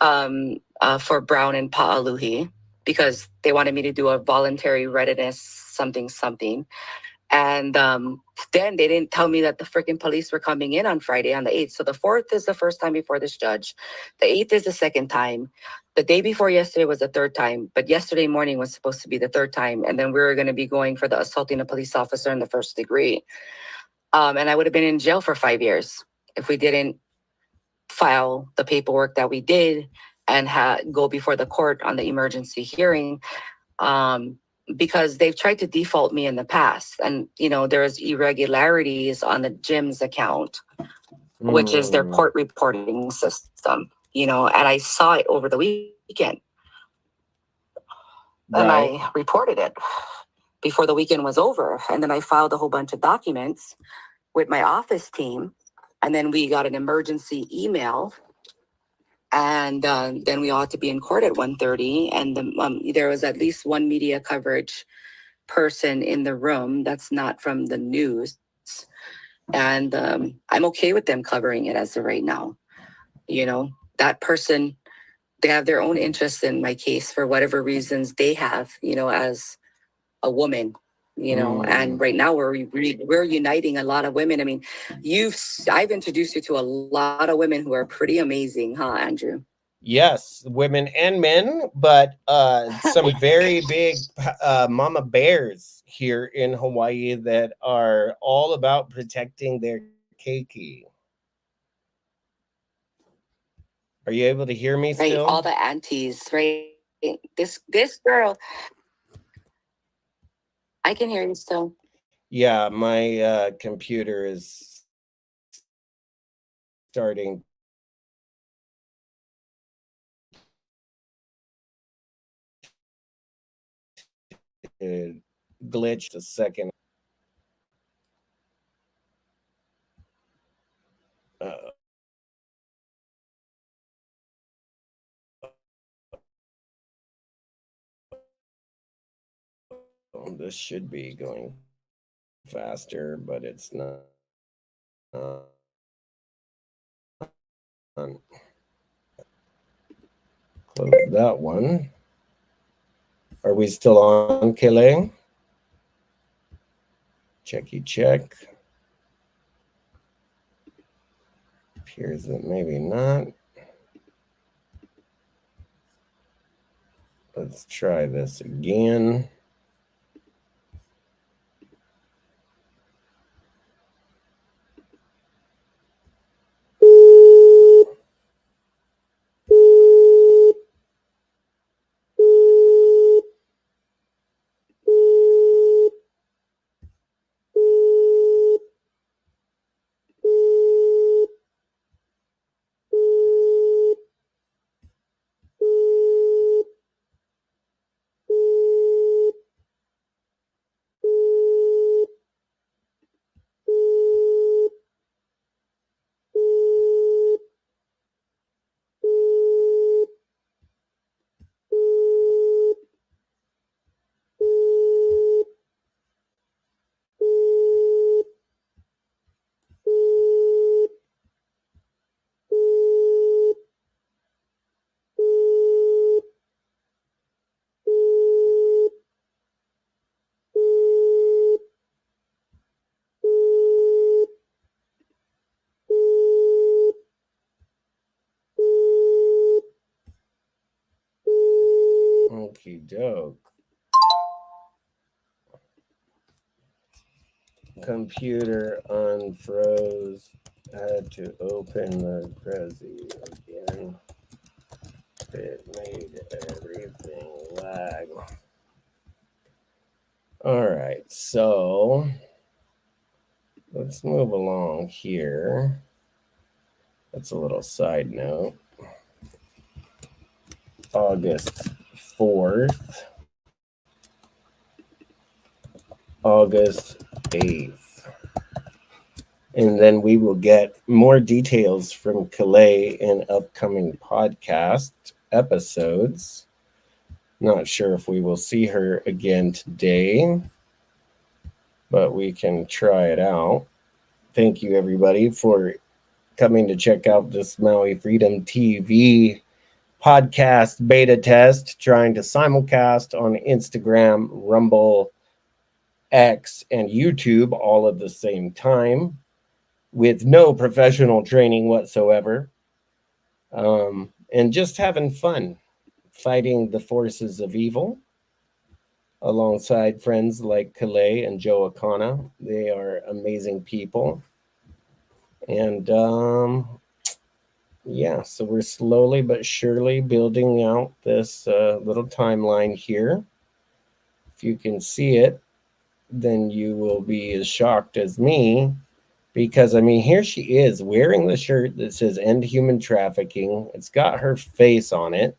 for Brown and Pa'aluhi because they wanted me to do a voluntary readiness something. And then they didn't tell me that the freaking police were coming in on Friday on the 8th. So the 4th is the first time before this judge. The 8th is the second time. The day before yesterday was the third time. But yesterday morning was supposed to be the third time. And then we were going to be going for the assaulting a police officer in the first degree. And I would have been in jail for 5 years if we didn't file the paperwork that we did and go before the court on the emergency hearing. Because they've tried to default me in the past. And, there's irregularities on the gym's account, which is their court reporting system, and I saw it over the weekend. and Right. I reported it before the weekend was over. And then I filed a whole bunch of documents with my office team. And then we got an emergency email. And then we all had to be in court at 1:30. And there was at least one media coverage person in the room that's not from the news. And I'm okay with them covering it as of right now. You know, that person, they have their own interests in my case for whatever reasons they have, as a woman, and right now we're uniting a lot of women. I mean, I've introduced you to a lot of women who are pretty amazing, huh, Andrew? Yes, women and men, but some very big mama bears here in Hawaii that are all about protecting their keiki. Are you able to hear me Right, still? all the aunties, right? This girl, I can hear you still. Yeah, my computer is starting to glitch a second. Uh, this should be going faster, but it's not. Close that one. Are we still on, Kele? Checky check. Appears that maybe not. Let's try this again. Okie doke. Computer unfroze. Had to open the Prezi again. It made everything lag. All right, so let's move along here. That's a little side note. August 4th, August 8th. And then we will get more details from Calais in upcoming podcast episodes. Not sure if we will see her again today, but we can try it out. Thank you, everybody, for coming to check out this Maui Freedom TV podcast beta test, trying to simulcast on Instagram, Rumble, X, and YouTube all at the same time with no professional training whatsoever. And just having fun fighting the forces of evil alongside friends like Calais and Joe Akana. They are amazing people. And yeah, so we're slowly but surely building out this little timeline here. If you can see it, then you will be as shocked as me, because I mean, here she is wearing the shirt that says end human trafficking. It's got her face on it,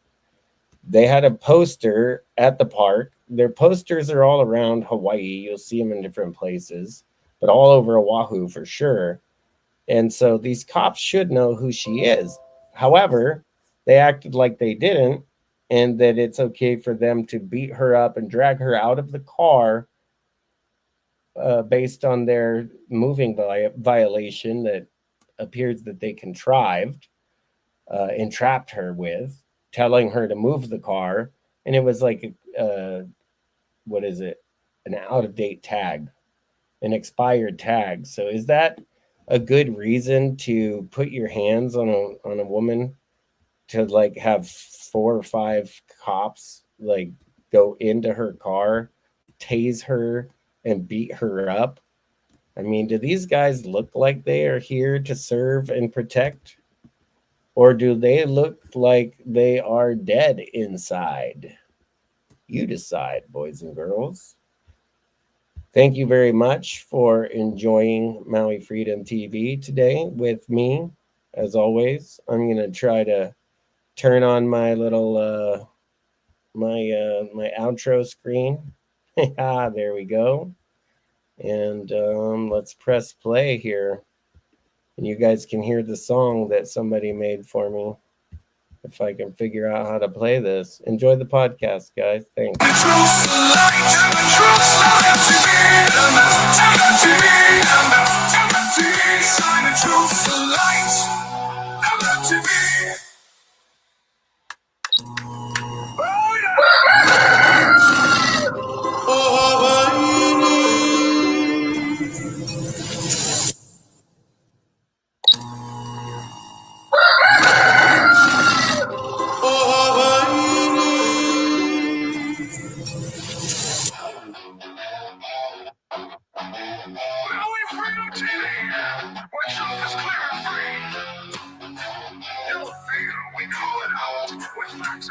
they had a poster at the park. Their posters are all around Hawaii. You'll see them in different places, but all over Oahu for sure. And so these cops should know who she is. However, they acted like they didn't, and that it's okay for them to beat her up and drag her out of the car based on their moving violation that appears that they contrived, entrapped her with, telling her to move the car. And it was like, what is it? An out of date tag, an expired tag. So is that a good reason to put your hands on a woman, to like have 4 or 5 cops like go into her car, tase her, and beat her up? I mean, do these guys look like they are here to serve and protect? Or do they look like they are dead inside? You decide, boys and girls. Thank you very much for enjoying Maui Freedom TV today with me. As always, I'm going to try to turn on my little my outro screen. Ah, there we go. And let's press play here. And you guys can hear the song that somebody made for me. If I can figure out how to play this. Enjoy the podcast, guys. Thanks.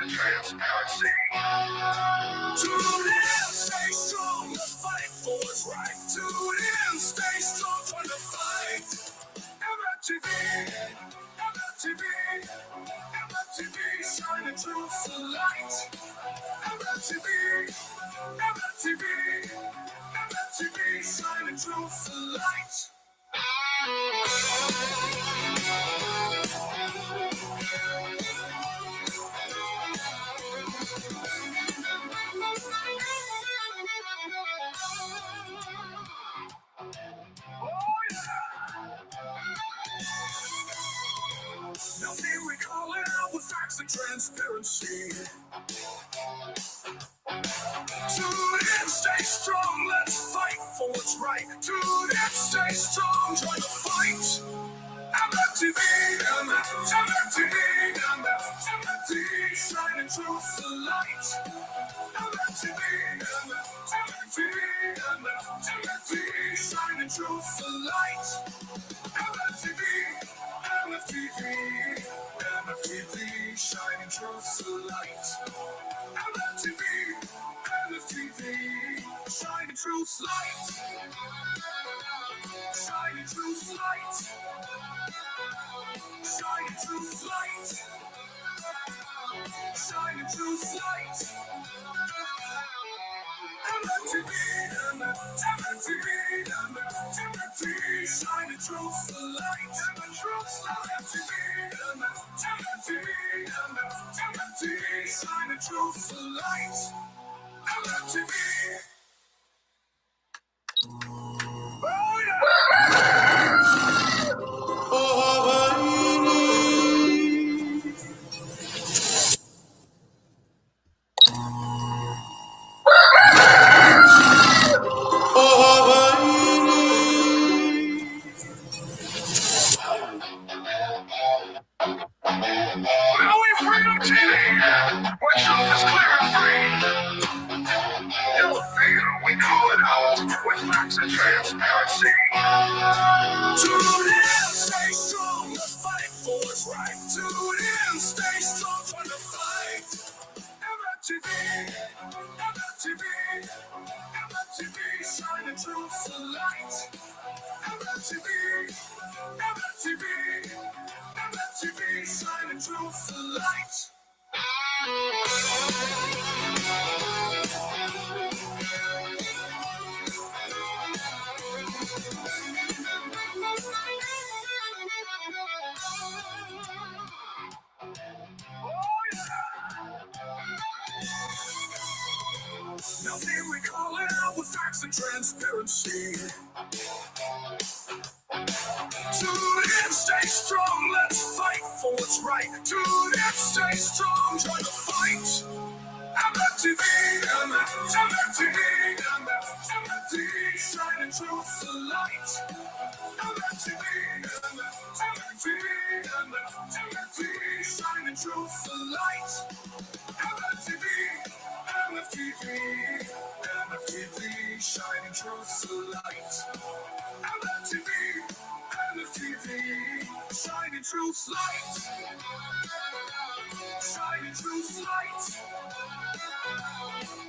Transparency. Tune in, stay strong, the fight for what's right. Tune in, stay strong, trying to fight. MFTV, MFTV, MFTV, shining truth to light. MFTV, MFTV, MFTV, shining truth to light. Now here we call it out with facts and transparency. Tune in, stay strong, let's fight for what's right. Tune in, stay strong, join the fight. MFTV, MFTV, MFTV, shining truth to light. MFTV, MFTV, MFTV, shining truth to light. MFTV, MFTV, MFTV, shining truth to light. MFTV, MFTV, shining truth light. Shining truth light. Shining truth light. Shining truth light. MFTV, MFTV, MFTV, shining truth light. MFTV, MFTV, MFTV, shining truth light. MFTV. Oh yeah! Maui Freedom TV, where truth is clear and free. Elevator, we call it out with facts and transparency. Tune in, stay strong, the fight for what's right. Tune in, stay strong, trying to fight. MFTV, MFTV, MFTV, shining truth to light. MFTV, MFTV, MFTV, shining truth to light. MFTV, we call it out with facts and transparency. Tune in, stay strong, let's fight for what's right. Tune in, stay strong, join the fight. MFTV, MFTV, MFTV, shining truth the light. MFTV, MFTV, MFTV, shining truth the light. MFTV, MFTV, MFTV, shining truth the light. MFTV, MFTV, shining truth light. Shining truth light.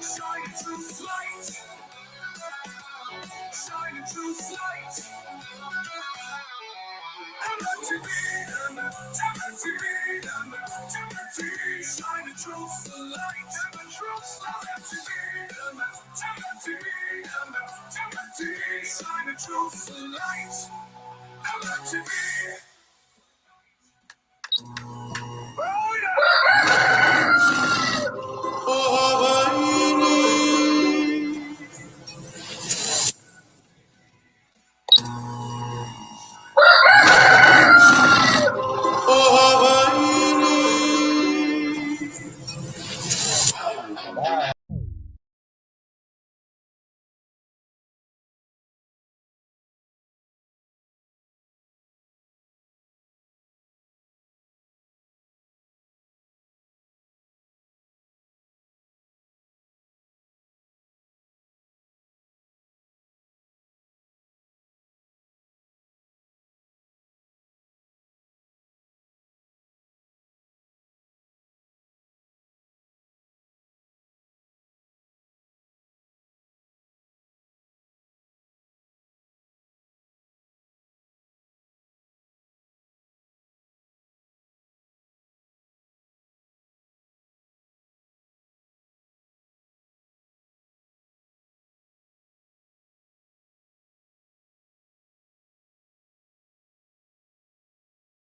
Shining truth light. Shining truth light. MFTV, MFTV, MFTV, shining truth the light. MFTV, MFTV, MFTV, shining truth the light. MFTV.